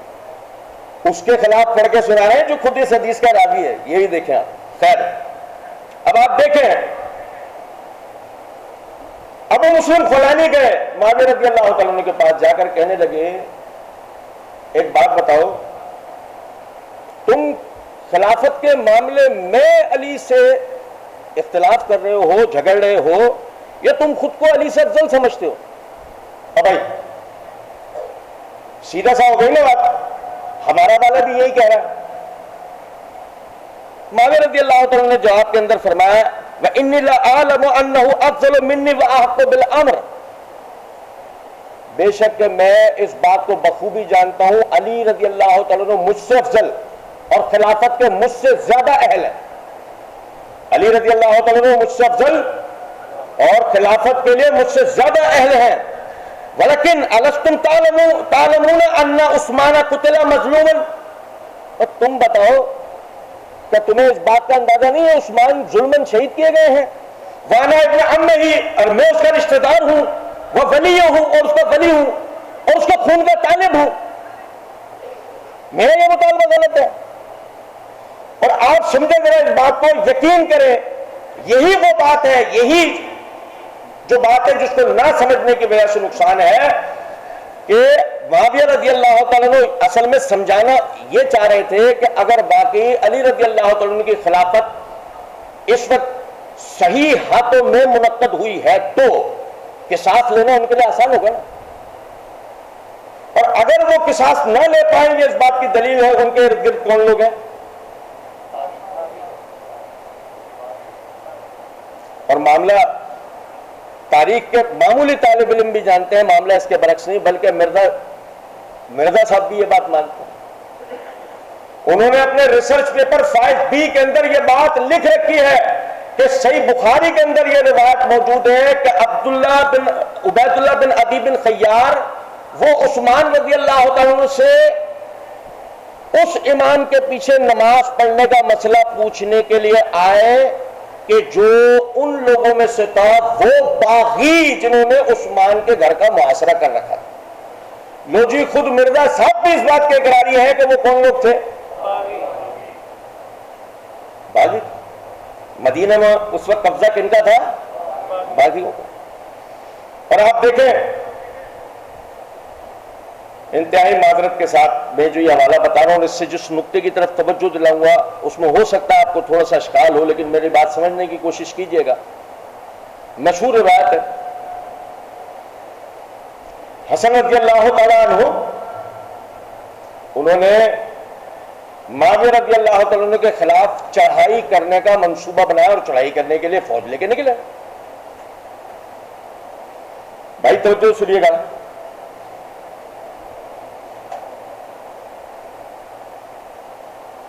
S1: اس کے خلاف پڑھ کے سنا رہے ہیں جو خود اس حدیث کا راوی ہے. یہ بھی دیکھیں آپ. خیر, اب آپ دیکھیں, ابو مسلم خولانی گئے معاویہ رضی اللہ تعالیٰ عنہ کے پاس, جا کر کہنے لگے ایک بات بتاؤ, تم خلافت کے معاملے میں علی سے اختلاف کر رہے ہو, جھگڑ رہے ہو, یا تم خود کو علی سے افضل سمجھتے ہو؟ اب بھائی سیدھا سا ہو گئی نا بات. ہمارا والا بھی یہی کہہ رہا ہے. معاویہ رضی اللہ تعالیٰ نے جواب کے اندر فرمایا وَإِنِّي لَأَعْلَمُ أَنَّهُ أَفْضَلُ مِنِّي وَأَحَقُّ بِالْأَمْرِ، بے شک کہ میں اس بات کو بخوبی جانتا ہوں علی رضی اللہ تعالیٰ عنہ مجھ سے افضل اور خلافت کے مجھ سے زیادہ اہل ہے. علی رضی اللہ تعالیٰ عنہ مجھ سے افضل اور خلافت کے لیے مجھ سے زیادہ اہل ہیں. ولیکن الستم تعلمون ان عثمان قتل مظلوما، اور تم بتاؤ کہ تمہیں اس بات کا اندازہ نہیں ہے عثمان ظلماً شہید کیے گئے ہیں. وانا ابن عمہ، اور میں اس کا رشتہ دار ہوں، وہ ولی ہوں اور اس کا ولی ہوں اور اس کا خون کا طالب ہوں. میرا یہ مطالبہ غلط ہے. اور آپ سمجھیں ذرا اس بات کو، یقین کریں یہی وہ بات ہے، یہی جو بات ہے جس کو نہ سمجھنے کی وجہ سے نقصان ہے کہ معاویہ رضی اللہ تعالیٰ عنہ اصل میں سمجھانا یہ چاہ رہے تھے کہ اگر واقعی علی رضی اللہ تعالیٰ عنہ کی خلافت اس وقت صحیح ہاتھوں میں منعقد ہوئی ہے تو قصاص لینا ان کے لیے آسان ہوگا نا. اور اگر وہ قصاص نہ لے پائیں گے، اس بات کی دلیل ہے ان کے ارد گرد کون لوگ ہیں. اور معاملہ تاریخ کے معمولی طالب علم بھی جانتے ہیں، معاملہ اس کے برعکس نہیں، بلکہ مرزا صاحب بھی یہ بات مانتے ہیں. انہوں نے اپنے ریسرچ پیپر 5B کے اندر یہ بات لکھ رکھی ہے کہ صحیح بخاری کے اندر یہ روایت موجود ہے کہ عبید اللہ بن عدی بن خیار وہ عثمان رضی اللہ تعالیٰ عنہ سے اس امام کے پیچھے نماز پڑھنے کا مسئلہ پوچھنے کے لیے آئے کہ جو ان لوگوں میں سے تھا وہ باغی جنہوں نے عثمان کے گھر کا محاصرہ کر رکھا. لو جی خود مرزا صاحب بھی اس بات کے اقراری ہے کہ وہ کون لوگ تھے؟ باغی. مدینہ میں اس وقت قبضہ کن کا تھا؟ باغیوں کا. اور آپ دیکھیں انتہائی معذرت کے ساتھ میں جو یہ حوالہ بتا رہا ہوں، اس سے جس نقطے کی طرف توجہ دلاؤں گا اس میں ہو سکتا ہے آپ کو تھوڑا سا اشکال ہو، لیکن میری بات سمجھنے کی کوشش کیجئے گا. مشہور روایت ہے، حسن رضی اللہ تعالیٰ عنہ انہوں نے معاویہ رضی اللہ تعالیٰ عنہ کے خلاف چڑھائی کرنے کا منصوبہ بنایا اور چڑھائی کرنے کے لیے فوج لے کے نکلے. بھائی توجہ سنیے گا،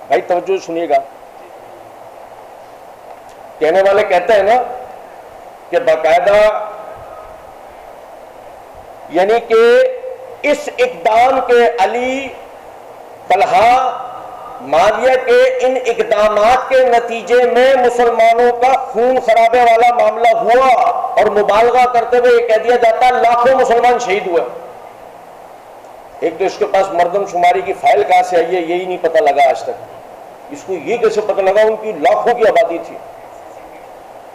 S1: بھائی توجہ سنیے گا. کہنے والے کہتے ہیں نا کہ باقاعدہ یعنی کہ اس اقدام کے علی طلحہ معاویہ کے ان اقدامات کے نتیجے میں مسلمانوں کا خون خرابے والا معاملہ ہوا، اور مبالغہ کرتے ہوئے یہ کہہ دیا جاتا لاکھوں مسلمان شہید ہوئے. ایک تو اس کے پاس مردم شماری کی فائل کہاں سے آئی ہے یہی نہیں پتہ لگا آج تک. اس کو یہ کیسے پتہ لگا ان کی لاکھوں کی آبادی تھی.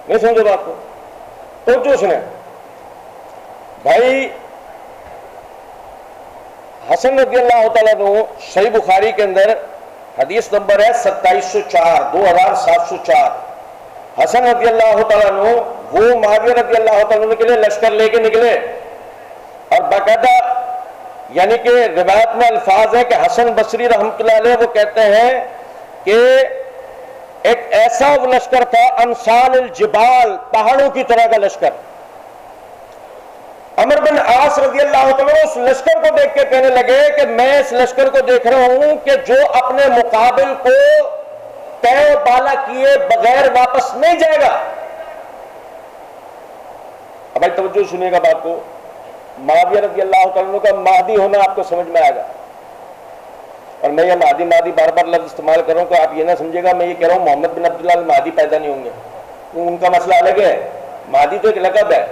S1: نہیں سمجھے بات کو؟ تو جو سنیں بھائی، حسن رضی اللہ تعالیٰ عنہ صحیح بخاری کے اندر حدیث نمبر ہے 2704 2704. حسن رضی اللہ تعالیٰ عنہ وہ معاویہ رضی اللہ تعالیٰ عنہ کے لیے لشکر لے کے نکلے، اور باقاعدہ یعنی کہ روایت میں الفاظ ہے کہ حسن بصری رحمۃ اللہ علیہ وہ کہتے ہیں کہ ایک ایسا وہ لشکر تھا امثال الجبال، پہاڑوں کی طرح کا لشکر. عمر بن عاص رضی اللہ تعالیٰ اس لشکر کو دیکھ کے کہنے لگے کہ میں اس لشکر کو دیکھ رہا ہوں کہ جو اپنے مقابل کو طے بالا کیے بغیر واپس نہیں جائے گا. اب بھائی توجہ سنیے گا بات کو. معاویہ رضی اللہ تعالیٰ کا مہدی ہونا آپ کو سمجھ میں آئے گا، اور میں یہ مہدی بار بار لفظ استعمال کر رہا ہوں کہ آپ یہ نہ سمجھے گا میں یہ کہہ رہا ہوں محمد بن عبداللہ المہدی پیدا نہیں ہوں گے، ان کا مسئلہ الگ ہے. مہدی تو ایک لقب ہے.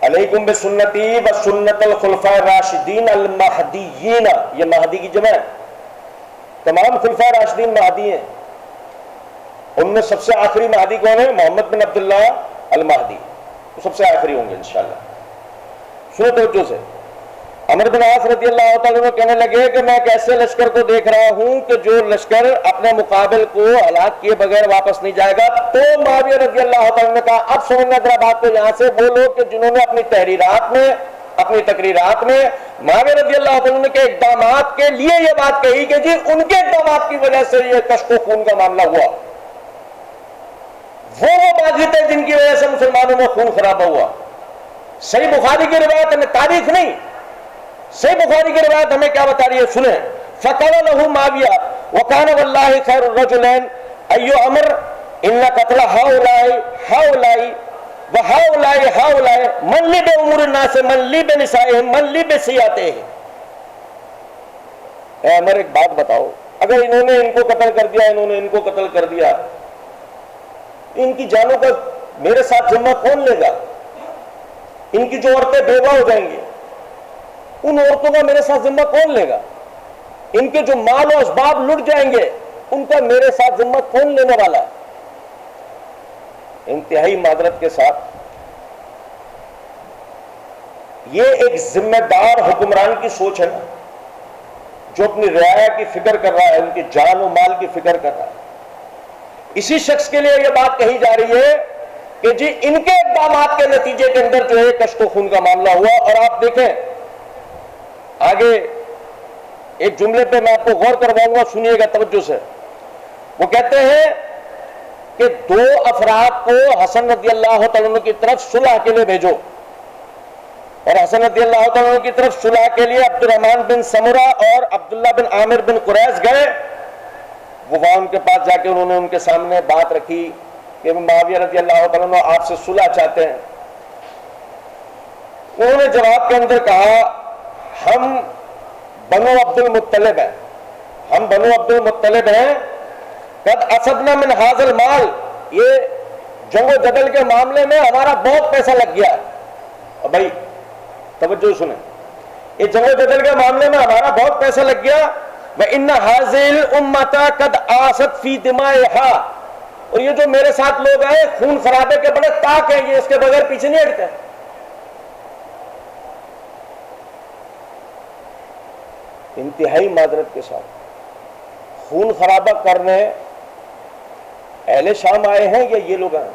S1: علیکم بسنتی و سنت الخلفاء الراشدین المہدیین، یہ مہدی کی جمع ہے. تمام خلفاء راشدین مہدی ہیں، ان میں سب سے آخری مہدی کون ہے؟ محمد بن عبداللہ المہدی، وہ سب سے آخری ہوں گے انشاءاللہ. سنو توجہ سے. عمر بن عاص رضی اللہ تعالیٰ عنہ کہنے لگے کہ میں ایک ایسے لشکر کو دیکھ رہا ہوں کہ جو لشکر اپنے مقابل کو ہلاک کیے بغیر واپس نہیں جائے گا. تو معاویہ رضی اللہ تعالیٰ عنہ نے کہا اب سمجھنا ذرا بات کو یہاں سے، وہ لوگ کہ جنہوں نے اپنی تحریرات میں اپنی تقریرات میں معاویہ رضی اللہ عنہ کے اقدامات کے لیے یہ بات کہی کہ جی ان کے اقدامات کی وجہ سے یہ کشف و خون کا معاملہ ہوا. وہ بازی تھے جن کی وجہ سے مسلمانوں میں خون خرابہ ہوا. صحیح بخاری کی روایت ہمیں تاریخ نہیں، صحیح بخاری کی روایت ہمیں کیا بتا رہی ہے، سنیں. فقال له معاویہ وکان واللہ خیر الرجلین ایو امر ان قتل هؤلاء وهؤلاء من لی بامور الناس من لی بنسائهم من لی بسیاتهم. اے عمر ایک بات بتاؤ، اگر انہوں نے ان کو قتل کر دیا، انہوں نے ان کو قتل کر دیا، ان کی جانوں کا میرے ساتھ ذمہ کون لے گا؟ ان کی جو عورتیں بیوہ ہو جائیں گی ان عورتوں کا میرے ساتھ ذمہ کون لے گا؟ ان کے جو مال و اسباب لٹ جائیں گے ان کا میرے ساتھ ذمہ کون لینے والا ہے؟ انتہائی معذرت کے ساتھ یہ ایک ذمہ دار حکمران کی سوچ ہے نا، جو اپنی رعایا کی فکر کر رہا ہے، ان کی جان و مال کی فکر کر رہا ہے. اسی شخص کے لیے یہ بات کہی جا رہی ہے کہ جی ان کے اقدامات کے نتیجے کے اندر جو ہے کشف و خون کا معاملہ ہوا. اور آپ دیکھیں آگے ایک جملے پہ میں آپ کو غور کرواؤں گا، سنیے گا توجہ سے. وہ کہتے ہیں کہ 2 افراد کو حسن رضی اللہ تعالیٰ عنہ کی طرف صلح کے لیے بھیجو، اور حسن رضی اللہ تعالیٰ عنہ کی طرف صلح کے لیے عبد الرحمن بن سمرہ اور عبداللہ بن عامر بن قریظ گئے. وہ وہاں ان کے پاس جا کے انہوں نے ان کے سامنے بات رکھی کہ معاویہ رضی اللہ تعالیٰ عنہ آپ سے صلح چاہتے ہیں. انہوں نے جواب کے اندر کہا ہم بنو عبد المطلب ہیں، ہم بنو عبد المطلب ہیں، قد اصبنا من هذا المال، یہ جنگ و جدل کے معاملے میں ہمارا بہت پیسہ لگ گیا. اور بھائی توجہ سنیں، یہ جنگ و جدل کے معاملے میں ہمارا بہت پیسہ لگ گیا. وَإِنَّ هَذِهِ الْأُمَّةَ قَدْ آسَتْ فِي دِمَائِهَا، اور یہ جو میرے ساتھ لوگ آئے خون خرابے کے بڑے طاق ہیں، یہ اس کے بغیر پیچھے نہیں ہٹتے. انتہائی معذرت کے ساتھ خون خرابہ کرنے اہل شام آئے ہیں یا یہ لوگ آئے؟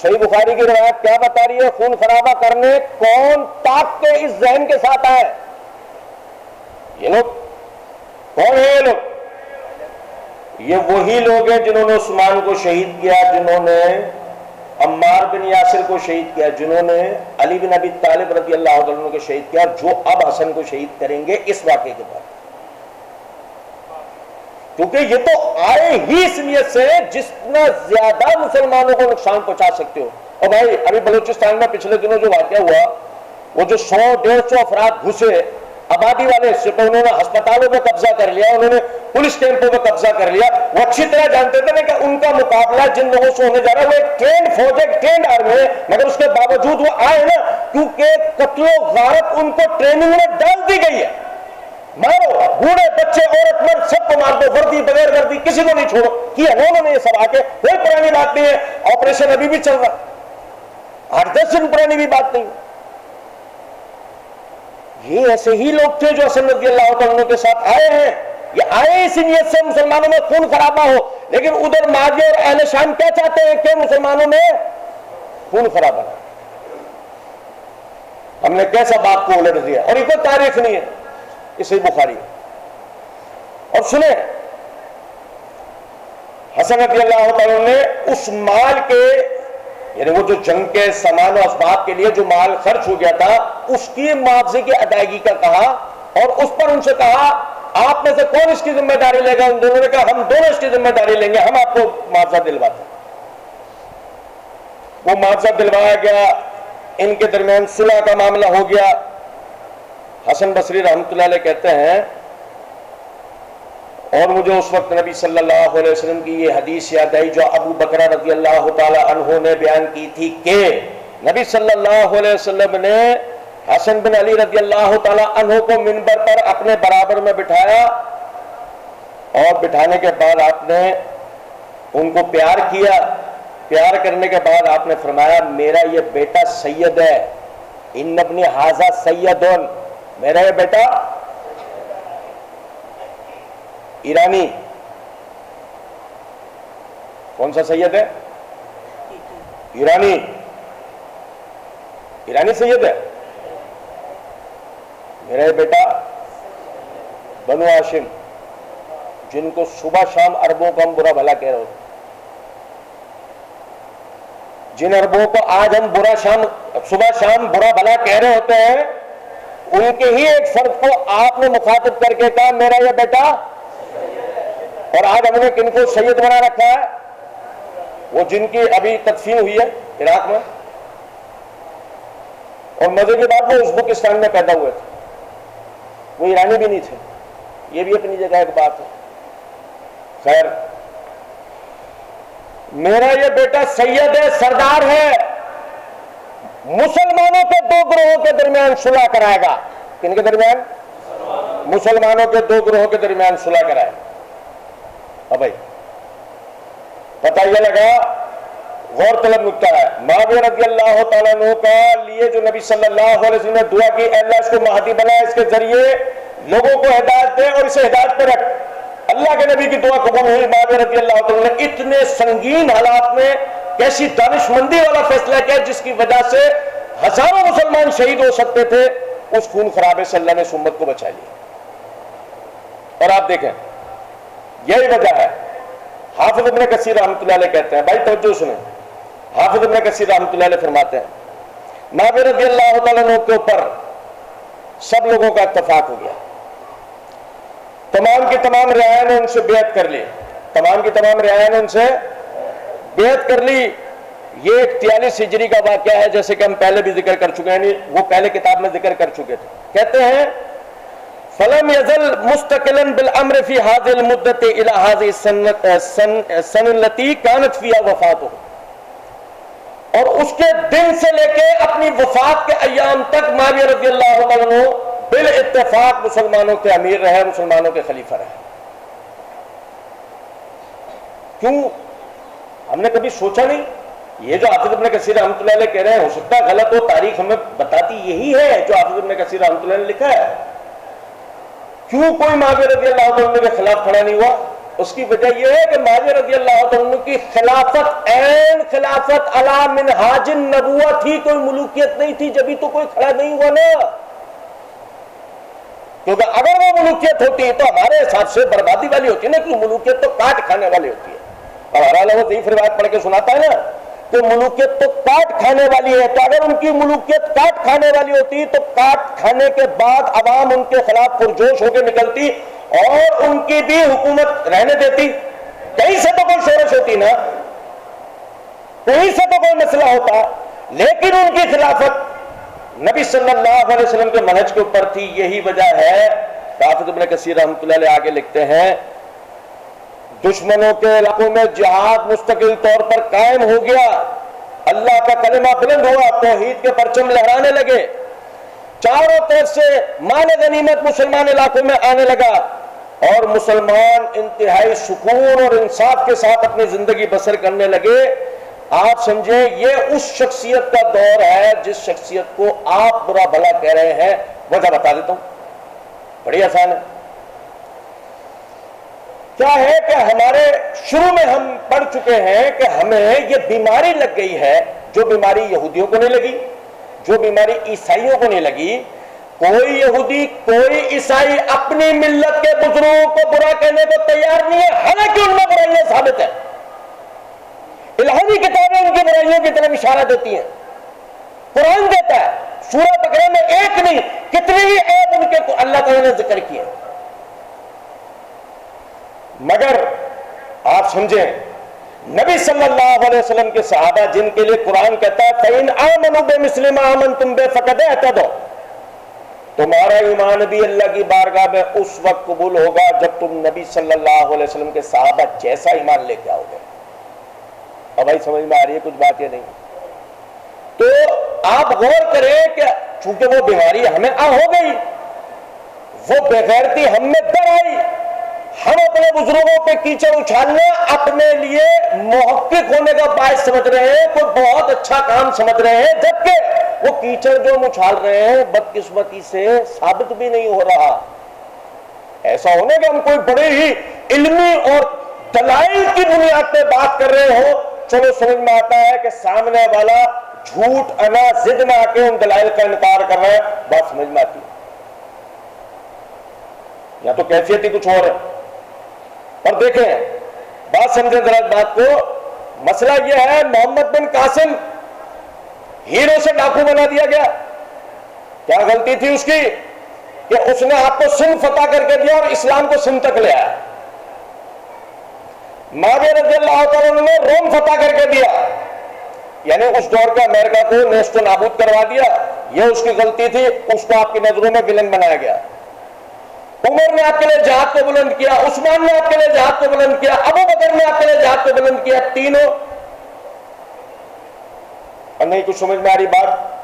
S1: صحیح بخاری کی روایت کیا بتا رہی ہے؟ خون خرابہ کرنے کون طاق کے اس ذہن کے ساتھ آئے؟ یہ لوگ کون ہیں؟ یہ لوگ یہ وہی لوگ ہیں جنہوں نے عثمان کو شہید کیا، جنہوں نے عمار بن یاسر کو شہید کیا، جنہوں نے علی بن ابی طالب رضی اللہ عنہ کو شہید کیا، جو اب حسن کو شہید کریں گے اس واقعے کے بعد. کیونکہ یہ تو آئے ہی اس نیت سے جتنا زیادہ مسلمانوں کو نقصان پہنچا سکتے ہو. اور بھائی ابھی بلوچستان میں پچھلے دنوں جو واقعہ ہوا، وہ جو 100-150 افراد گھسے آبادی والے حصے پہ، انہوں نے ہسپتالوں پہ قبضہ کر لیا، انہوں نے پولیس کیمپوں پہ قبضہ کر لیا. وہ اچھی طرح جانتے تھے کہ ان کا مقابلہ جن لوگوں سے ہونے جا رہا ہے وہ ایک ٹرینڈ فوج ہے، ٹرینڈ آرمی ہے، مگر اس کے باوجود وہ آئے نا، کیونکہ قتل و غارت ان کو ٹریننگ میں ڈال دی گئی ہے. مارو، بوڑھے بچے عورت مرد سب کو مار دو، وردی بغیر وردی کسی کو نہیں چھوڑو. کیا انہوں نے یہ سب آ کے، کوئی پرانی بات نہیں ہے. آپریشن ابھی بھی چل رہا، 8-10 دن پرانی بھی بات نہیں. یہ ایسے ہی لوگ تھے جو حسن رضی اللہ عنہ کے ساتھ آئے ہیں. یہ آئے اسی نیت سے مسلمانوں میں خون خرابہ ہو، لیکن ادھر معاویہ اور اہل شام کیا چاہتے ہیں کہ مسلمانوں میں خون خرابہ. ہم نے کیسا بات کو الٹ دیا، اور یہ کوئی تاریخ نہیں ہے، یہ صحیح بخاری. اور سنیں حسن رضی اللہ تعالیٰ نے اس مال کے، یعنی وہ جو جنگ کے سامان و اسباب کے لیے جو مال خرچ ہو گیا تھا اس کی معاوضے کی ادائیگی کا کہا، اور اس پر ان سے کہا آپ میں سے کون اس کی ذمہ داری لے گا؟ ان دونوں نے کہا ہم دونوں اس کی ذمہ داری لیں گے، ہم آپ کو معاوضہ دلواتے ہیں. وہ معاوضہ دلوایا گیا، ان کے درمیان صلح کا معاملہ ہو گیا. حسن بصری رحمۃ اللہ علیہ کہتے ہیں، اور مجھے اس وقت نبی صلی اللہ علیہ وسلم کی یہ حدیث یاد آئی جو ابو بکر رضی اللہ تعالی عنہ نے بیان کی تھی کہ نبی صلی اللہ علیہ وسلم نے حسن بن علی رضی اللہ تعالی عنہ کو منبر پر اپنے برابر میں بٹھایا، اور بٹھانے کے بعد آپ نے ان کو پیار کیا. پیار کرنے کے بعد آپ نے فرمایا میرا یہ بیٹا سید ہے، ان ابن ھذا سیدن، میرا یہ بیٹا ایرانی. کون سا سید ہے؟ ایرانی. ایرانی سید ہے میرا یہ بیٹا بنو ہاشم، جن کو صبح شام عربوں کو ہم برا بھلا کہہ رہے ہوتے، جن عربوں کو آج ہم صبح شام برا بھلا کہہ رہے ہوتے ہیں، ان کے ہی ایک فرد کو آپ نے مخاطب کر کے کہا میرا یہ بیٹا، اور آج ہم نے کن کو سید بنا رکھا ہے؟ وہ جن کی ابھی تدفین ہوئی ہے عراق میں، اور مزے کی بات وہ ازبکستان میں پیدا ہوئے تھے، وہ ایرانی بھی نہیں تھے، یہ بھی اپنی جگہ ایک بات ہے۔ خیر، میرا یہ بیٹا سید ہے، سردار ہے، مسلمانوں کے دو گروہوں کے درمیان صلح کرائے گا۔ کن کے درمیان؟ مسلمانوں کے دو گروہوں کے درمیان صلح کرائے گا۔ اب بھائی پتہ یہ لگا، غور طلب نکتہ ہے، معاویہ رضی اللہ تعالیٰ عنہ کا لیے جو نبی صلی اللہ علیہ وسلم نے دعا کی، اے اللہ اس کو مہدی بنا، اس کے ذریعے لوگوں کو ہدایت دے اور اسے ہدایت پہ رکھ۔ اللہ کے نبی کی دعا قبول ہوئی۔ معاویہ رضی اللہ تعالیٰ نے اتنے سنگین حالات میں کیسی دانش مندی والا فیصلہ کیا جس کی وجہ سے ہزاروں مسلمان شہید ہو سکتے تھے، اس خون خرابے سے اللہ نے اس امت کو بچا لیا۔ اور آپ دیکھیں یہی وجہ ہے، حافظ ابن کثیر رحمۃ اللہ علیہ کہتے ہیں، بھائی توجہ سنیں، حافظ ابن کثیر رحمۃ اللہ علیہ فرماتے ہیں معاویہ رضی اللہ تعالیٰ عنہ کے اوپر سب لوگوں کا اتفاق ہو گیا، تمام کی تمام رعایا نے ان سے بیعت کر لی، تمام کی تمام رعایا نے ان سے بیعت کر لی۔ یہ 43 ہجری کا واقعہ ہے، جیسے کہ ہم پہلے بھی ذکر کر چکے ہیں، وہ پہلے کتاب میں ذکر کر چکے تھے۔ کہتے ہیں فلم يزل مستقلا بالامر في هذه المدة الى هذه السنة التي كانت فيها وفاته، اور اس کے دن سے لے کے اپنی وفات کے ایام تک معاویہ رضی اللہ عنہ بالاتفاق مسلمانوں کے امیر رہے، مسلمانوں کے خلیفہ رہے۔ کیوں؟ ہم نے کبھی سوچا نہیں؟ یہ جو حافظ ابن کثیر رحمۃ اللہ علیہ کہہ رہے ہیں، ہو سکتا ہے غلط ہو، تاریخ ہمیں بتاتی یہی ہے جو حافظ ابن کثیر رحمۃ اللہ نے لکھا ہے۔ کیوں کوئی معاویہ رضی اللہ عنہ کے خلاف کھڑا نہیں ہوا؟ اس کی وجہ یہ ہے کہ معاویہ رضی اللہ عنہ کی خلافت عین خلافت علی منہاج النبوہ تھی، کوئی ملوکیت نہیں تھی، جبھی تو کوئی کھڑا نہیں ہوا نا۔ کیونکہ اگر وہ ملوکیت ہوتی ہے تو ہمارے حساب سے بربادی والی ہوتی ہے نا، کہ ملوکیت تو کاٹ کھانے والی ہوتی ہے، اور ہمارا وہ ضعیف روایت پڑھ کے سناتا ہے نا کہ ملوکیت تو کاٹ کھانے والی ہے، تو اگر ان کی ملوکیت کاٹ کھانے والی ہوتی تو کاٹ کھانے کے بعد عوام ان کے خلاف پرجوش ہو کے نکلتی اور ان کی بھی حکومت رہنے دیتی، کہیں سے تو کوئی شورش ہوتی نا، کہیں سے تو کوئی مسئلہ ہوتا، لیکن ان کی خلافت نبی صلی اللہ علیہ وسلم کے منہج کے اوپر تھی۔ یہی وجہ ہے حافظ ابن کثیر رحمۃ اللہ علیہ آگے لکھتے ہیں دشمنوں کے علاقوں میں جہاد مستقل طور پر قائم ہو گیا، اللہ کا کلمہ بلند ہوا، توحید کے پرچم لہرانے لگے، چاروں طرف سے مال غنیمت مسلمان علاقوں میں آنے لگا، اور مسلمان انتہائی سکون اور انصاف کے ساتھ اپنی زندگی بسر کرنے لگے۔ آپ سمجھیں یہ اس شخصیت کا دور ہے جس شخصیت کو آپ برا بھلا کہہ رہے ہیں۔ وجہ بتا دیتا ہوں، بڑی آسان ہے۔ کیا ہے کہ ہمارے شروع میں ہم پڑھ چکے ہیں کہ ہمیں یہ بیماری لگ گئی ہے، جو بیماری یہودیوں کو نہیں لگی، جو بیماری عیسائیوں کو نہیں لگی۔ کوئی یہودی کوئی عیسائی اپنی ملت کے بزرگوں کو برا کہنے کو تیار نہیں ہے، حالانکہ ان میں برائیاں ثابت ہیں، الہی کتابیں ان کی برائیوں کی طرف اشارہ دیتی ہیں، قرآن دیتا ہے، سورہ بقرہ میں ایک نہیں کتنی ہی عیب ان کے اللہ تعالیٰ نے ذکر کیے۔ مگر آپ سمجھیں نبی صلی اللہ علیہ وسلم کے صحابہ جن کے لیے قرآن کہتا ہے فَإِنْ آمَنُوا بِمِثْلِ مَا آمَنْتُمْ بِهِ فَقَدْ اهْتَدَوْا، تمہارا ایمان بھی اللہ کی بارگاہ میں اس وقت قبول ہوگا جب تم نبی صلی اللہ علیہ وسلم کے صحابہ جیسا ایمان لے کے آؤ گے۔ اب بھائی سمجھ میں آ رہی ہے کچھ بات یا نہیں؟ تو آپ غور کریں کہ چونکہ وہ بیماری ہمیں ہو گئی، وہ بےغیرتی ہم میں در آئی، ہم اپنے بزرگوں پہ کیچڑ اچھالنا اپنے لیے محقق ہونے کا باعث سمجھ رہے ہیں، کوئی بہت اچھا کام سمجھ رہے ہیں، جبکہ وہ کیچڑ جو ہم اچھال رہے ہیں بدقسمتی سے ثابت بھی نہیں ہو رہا۔ ایسا ہونے کہ ہم کوئی بڑے ہی علمی اور دلائل کی بنیاد پہ بات کر رہے ہو، چلو سمجھ میں آتا ہے کہ سامنے والا جھوٹ انا ضد میں آ کے ان دلائل کا انکار کر رہے ہیں، بات سمجھ میں آتی ہے؟ یا تو کیفیت ہی کچھ اور ہے۔ اور دیکھیں، بات سمجھیں ذرا بات کو، مسئلہ یہ ہے محمد بن قاسم ہیرو سے ڈاکو بنا دیا گیا، کیا غلطی تھی اس کی کہ اس نے آپ کو سندھ فتح کر کے دیا اور اسلام کو سندھ تک لے آیا؟ معاویہ رضی اللہ تعالیٰ نے روم فتح کر کے دیا، یعنی اس دور کا امریکہ کو نیست و نابود کروا دیا، یہ اس کی غلطی تھی، اس کو آپ کی نظروں میں ولن بنایا گیا۔ عمر نے آپ کے لیے جہاد کو بلند کیا، عثمان نے آپ کے لیے جہاد کو بلند کیا، ابو بکر نے آپ کے لیے جہاد کو بلند کیا، تینوں۔ اور نہیں کچھ سمجھ میں آ رہی بات؟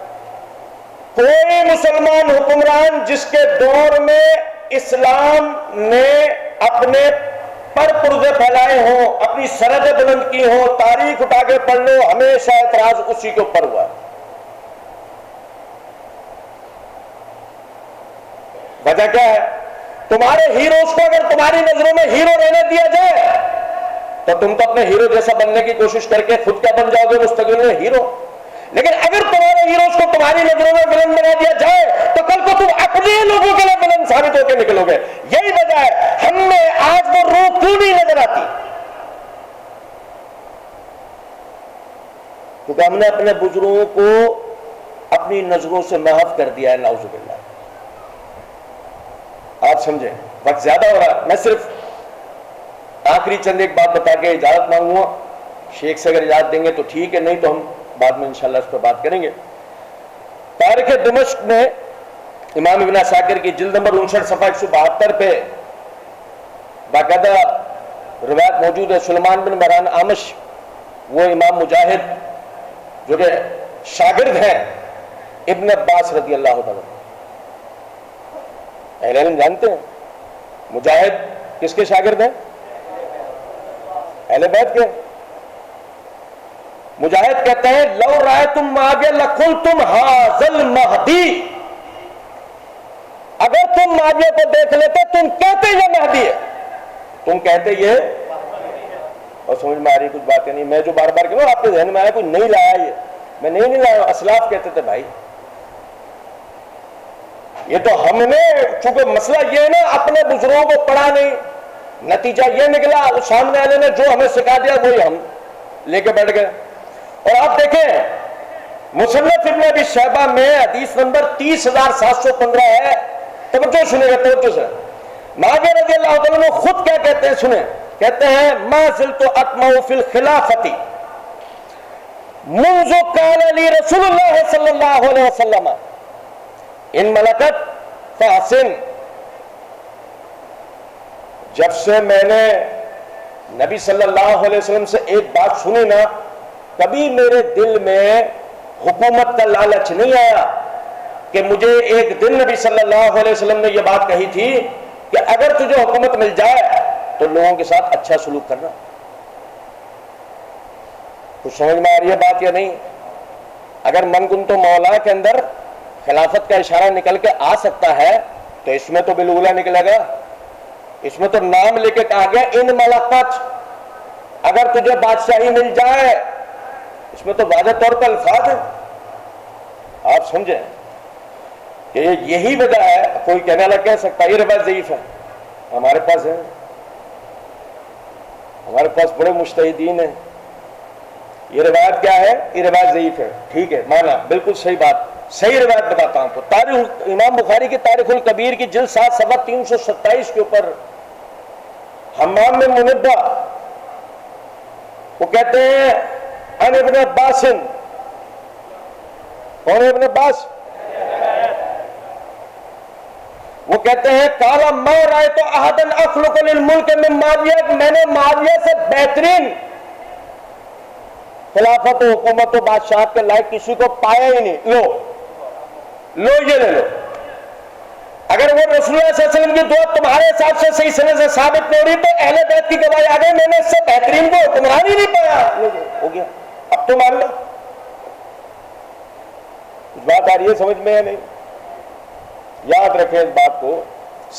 S1: کوئی مسلمان حکمران جس کے دور میں اسلام نے اپنے پر پردے پھیلائے ہوں، اپنی سرحدیں بلند کی ہوں، تاریخ اٹھا کے پڑھ لو، ہمیشہ اعتراض اسی کے اوپر ہوا۔ وجہ کیا ہے؟ تمہارے ہیروز کو اگر تمہاری نظروں میں ہیرو رہنے دیا جائے تو تم تو اپنے ہیرو جیسا بننے کی کوشش کر کے خود کیا بن جاؤ گے مستقبل میں؟ ہیرو۔ لیکن اگر تمہارے ہیروز کو تمہاری نظروں میں ولن بنا دیا جائے تو کل کو تم اپنے لوگوں کے لیے ولن ثابت ہو کے نکلو گے۔ یہی وجہ ہے ہم میں آج وہ روح کیوں نہیں نظر آتی، کیونکہ ہم نے اپنے بزرگوں کو اپنی نظروں سے محو کر دیا ہے، نعوذ باللہ۔ آپ سمجھیں، وقت زیادہ ہو رہا ہے، میں صرف آخری چند ایک بات بتا کے اجازت مانگوں گا، شیخ سے اگر اجازت دیں گے تو ٹھیک ہے، نہیں تو ہم بعد میں انشاءاللہ اس پر بات کریں گے۔ تاریخ دمشق میں امام ابن عساکر کی جلد نمبر 59 صفحہ 172 پہ باقاعدہ روایت موجود ہے۔ سلیمان بن مہران آمش، وہ امام مجاہد جو کہ شاگرد ہیں ابن عباس رضی اللہ تعالیٰ، اہل علم جانتے ہیں مجاہد کس کے شاگرد ہیں؟ اہل بیت کے۔ مجاہد کہتے ہیں لو رأیتم معاویہ لقلتم ھذا المہدی، اگر تم معاویہ کو دیکھ لیتے تم کہتے یہ مہدی ہے، تم کہتے یہ، اور سمجھ میں آ رہی کچھ باتیں نہیں، میں جو بار بار کہوں آپ کے ذہن میں آیا کوئی نہیں لایا، یہ میں نہیں لایا، اسلاف کہتے تھے بھائی۔ یہ تو ہم نے، چونکہ مسئلہ یہ ہے نا اپنے بزرگوں کو پڑھا نہیں، نتیجہ یہ نکلا اس سامنے والے نے جو ہمیں سکھا دیا وہی ہم لے کے بیٹھ گئے۔ اور آپ دیکھیں مصنف ابن ابی شیبہ میں حدیث نمبر 30,715 ہے، توجہ سنیں گے توجہ سے۔ معاویہ رضی اللہ تعالیٰ عنہ خود کیا کہتے ہیں سنیں، کہتے ہیں ما زلت اطمع فی الخلافۃ منذ قال لی رسول اللہ صلی اللہ علیہ وسلم ان ملکت فاحسن، جب سے میں نے نبی صلی اللہ علیہ وسلم سے ایک بات سنی نا، کبھی میرے دل میں حکومت کا لالچ نہیں آیا کہ مجھے ایک دن نبی صلی اللہ علیہ وسلم نے یہ بات کہی تھی کہ اگر تجھے حکومت مل جائے تو لوگوں کے ساتھ اچھا سلوک کرنا۔ کچھ سمجھ میں آ رہی ہے بات یا نہیں؟ اگر من کن تو مولا کے اندر خلافت کا اشارہ نکل کے آ سکتا ہے تو اس میں تو بالولا نکلے گا، اس میں تو نام لے کے کہا گیا ان ملکت، اگر تجھے بادشاہی مل جائے، اس میں تو واضح طور پر الفاظ ہیں۔ آپ سمجھیں کہ یہی وجہ ہے، کوئی کہنے والا کہہ سکتا ہے یہ روایت ضعیف ہے، ہمارے پاس ہے، ہمارے پاس بڑے مجتہدین ہیں، یہ روایت کیا ہے؟ یہ روایت ضعیف ہے، ٹھیک ہے مانا، بالکل صحیح بات، صحیح روایت بتاتا ہوں۔ تو تاریخ امام بخاری کی تاریخ الکبیر کی جلد 7 صفحہ 327 کے اوپر حمام بن منبہ وہ کہتے ہیں ان ابن عباس، کون ہے ابن عباس؟ وہ کہتے ہیں قال ما رأیت احدا اخلق للملک من معاویہ، میں نے معاویہ سے بہترین خلافت و حکومت و بادشاہت کے لائق کسی کو پایا ہی نہیں۔ لو یہ لے لو، اگر وہ رسول اللہ صلی اللہ علیہ وسلم کی دعا تمہارے حساب سے صحیح سند سے ثابت نہیں ہو رہی تو اہل بیت کی گواہی آ گئی، میں نے اس سے بہترین کو حکمران ہی نہیں پایا، ہو گیا، اب تو مان لو۔ کچھ بات آ رہی ہے سمجھ میں یا نہیں؟ یاد رکھیں اس بات کو،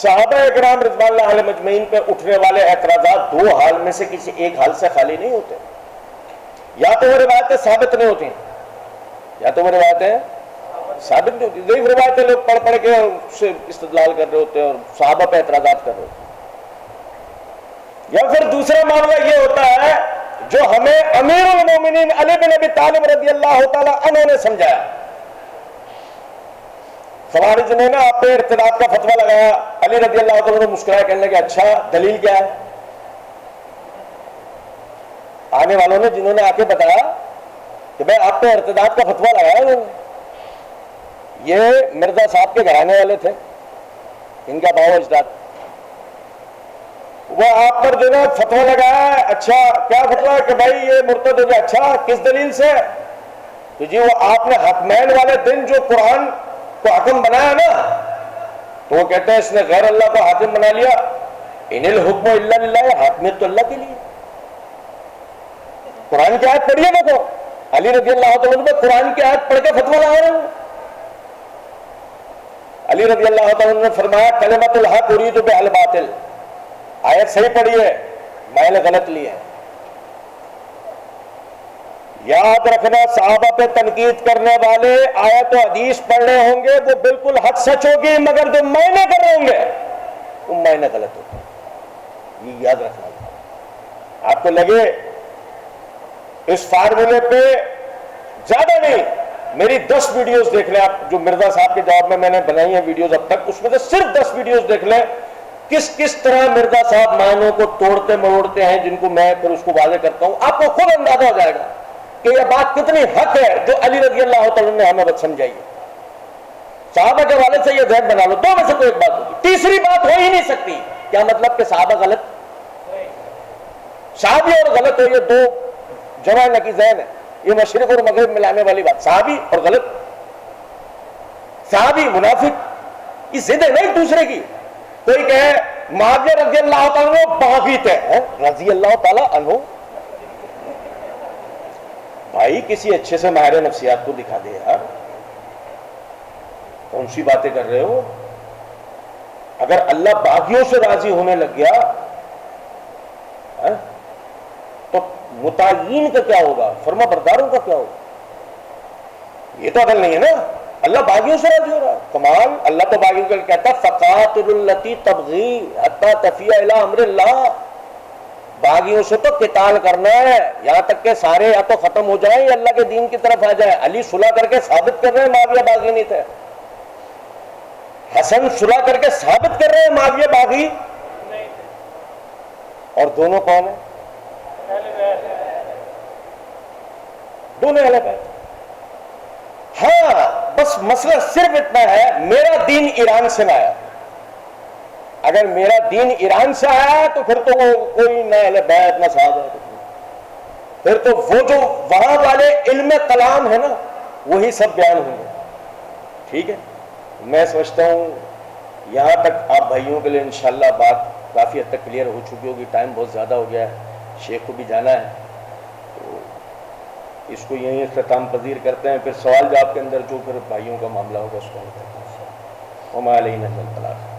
S1: صحابہ اکرام رضوان اللہ علیہ مجمعین پہ اٹھنے والے اعتراضات دو حال میں سے کسی ایک حال سے خالی نہیں ہوتے، یا تو وہ روایتیں ثابت نہیں ہوتی یا تو وہ روایتیں ثابت نہیں ہوتی، ضعیف روایتیں لوگ پڑھ پڑھ کے اس سے استدلال کر رہے ہوتے ہیں اور صحابہ پہ اعتراضات کر رہے ہوتے ہیں۔ یا پھر دوسرا معاملہ یہ ہوتا ہے جو ہمیں امیر المومنین علی بن ابی طالب رضی اللہ تعالی عنہ نے سمجھایا۔ خوارج نے نا آپ پہ ارتداد کا فتویٰ لگایا، علی رضی اللہ تعالیٰ نے مسکرایا، کہنے لگے اچھا دلیل کیا ہے؟ آنے والوں نے جنہوں نے آ کے بتایا کہ بھائی آپ پہ ارتداد کا فتویٰ لگایا انہوں نے، یہ مرزا صاحب کے گھرانے والے تھے، ان کا باو اجداد، وہ آپ پر جو ہے فتویٰ لگایا، اچھا کیا فتویٰ کہ بھائی یہ مرتد ہو گیا، اچھا کس دلیل سے؟ تو جی وہ آپ نے حکمین والے دن جو قرآن کو حاکم بنایا نا، تو وہ کہتے ہیں اس نے غیر اللہ کو حاکم بنا لیا، ان الحکم الا للہ، حاکمیت تو اللہ کے لیے۔ قرآن کی آیت پڑھیے دیکھو، علی رضی اللہ تعالیٰ عنہ قرآن کی آیت پڑھ کے فتویٰ لگا رہے ہیں۔ علی رضی اللہ تعالیٰ نے فرمایا کلمۃ الحق ارید بہا الباطل، آیت صحیح پڑھی ہے، میں نے غلط لی ہے۔ یاد رکھنا صحابہ پہ تنقید کرنے والے آیت و حدیث پڑھ رہے ہوں گے، وہ بالکل حق سچ ہوگی، مگر جو معنی کر رہے ہوں گے وہ معنی غلط ہوگا، یہ یاد رکھنا۔ آپ کو لگے اس فارمولے پہ زیادہ نہیں، میری 10 ویڈیوز دیکھ لیں آپ، جو مرزا صاحب کے جواب میں نے بنائی ہیں ویڈیوز اب تک، اس میں سے صرف 10 ویڈیوز دیکھ لیں، کس طرح مرزا صاحب معنوں کو توڑتے مروڑتے ہیں، جن کو میں پھر اس کو واضح کرتا ہوں، آپ کو خود اندازہ ہو جائے گا کہ یہ بات کتنی حق ہے جو علی رضی اللہ تعالیٰ نے ہمیں بات سمجھائی ہے۔ صحابہ کے والد سے یہ ذہن بنا لو، دو میں سے کوئی ایک بات ہوگی، تیسری بات ہو ہی نہیں سکتی۔ کیا مطلب کہ صحابہ غلط، صحابی اور غلط ہو، یہ دو جمع نہ ذہن ہے، یہ مشرق اور مغرب ملانے والی بات، صحابی اور غلط، صحابی منافق، یہ ضد ہے نہیں دوسرے کی۔ کوئی کہے معاویہ رضی اللہ تعالیٰ عنہ باغی تھے، رضی اللہ تعالیٰ عنہ، بھائی کسی اچھے سے ماہر نفسیات کو دکھا دے یار، کون سی باتیں کر رہے ہو؟ اگر اللہ باغیوں سے راضی ہونے لگ گیا تو متعین کا کیا ہوگا، فرما برداروں کا کیا ہوگا؟ یہ تو عدل نہیں ہے نا، اللہ باغیوں سے راضی ہو رہا ہے، کمال۔ اللہ تو باغیوں کو کہتا ہے فقاتل التی تبغی حتی تفیء الی امر اللہ، باغیوں سے تو قتال کرنا ہے یہاں تک کہ سارے یا تو ختم ہو جائیں یا اللہ کے دین کی طرف آ جائیں۔ علی صلح کر کے ثابت کر رہے ہیں معاویہ باغی نہیں تھے، حسن صلح کر کے ثابت کر رہے ہیں معاویہ باغی، اور دونوں کون ہیں؟ دونوں اہل بیت۔ ہاں بس مسئلہ صرف اتنا ہے، میرا دین ایران سے نہ آیا، اگر میرا دین ایران سے آیا تو پھر تو وہ کوئی نہ اہل بیت نہ صحابہ، پھر تو وہ جو وہاں والے علم کلام ہے نا وہی سب بیان ہوں گے، ٹھیک ہے۔ میں سمجھتا ہوں یہاں تک آپ بھائیوں کے لیے انشاءاللہ بات کافی حد تک کلیئر ہو چکی ہوگی، ٹائم بہت زیادہ ہو گیا ہے، شیخ کو بھی جانا ہے، تو اس کو یہیں اختتام پذیر کرتے ہیں، پھر سوال جواب کے اندر جو پھر بھائیوں کا معاملہ ہوگا اس کو ہم کرتے ہیں۔ وما علینا الا البلاغ۔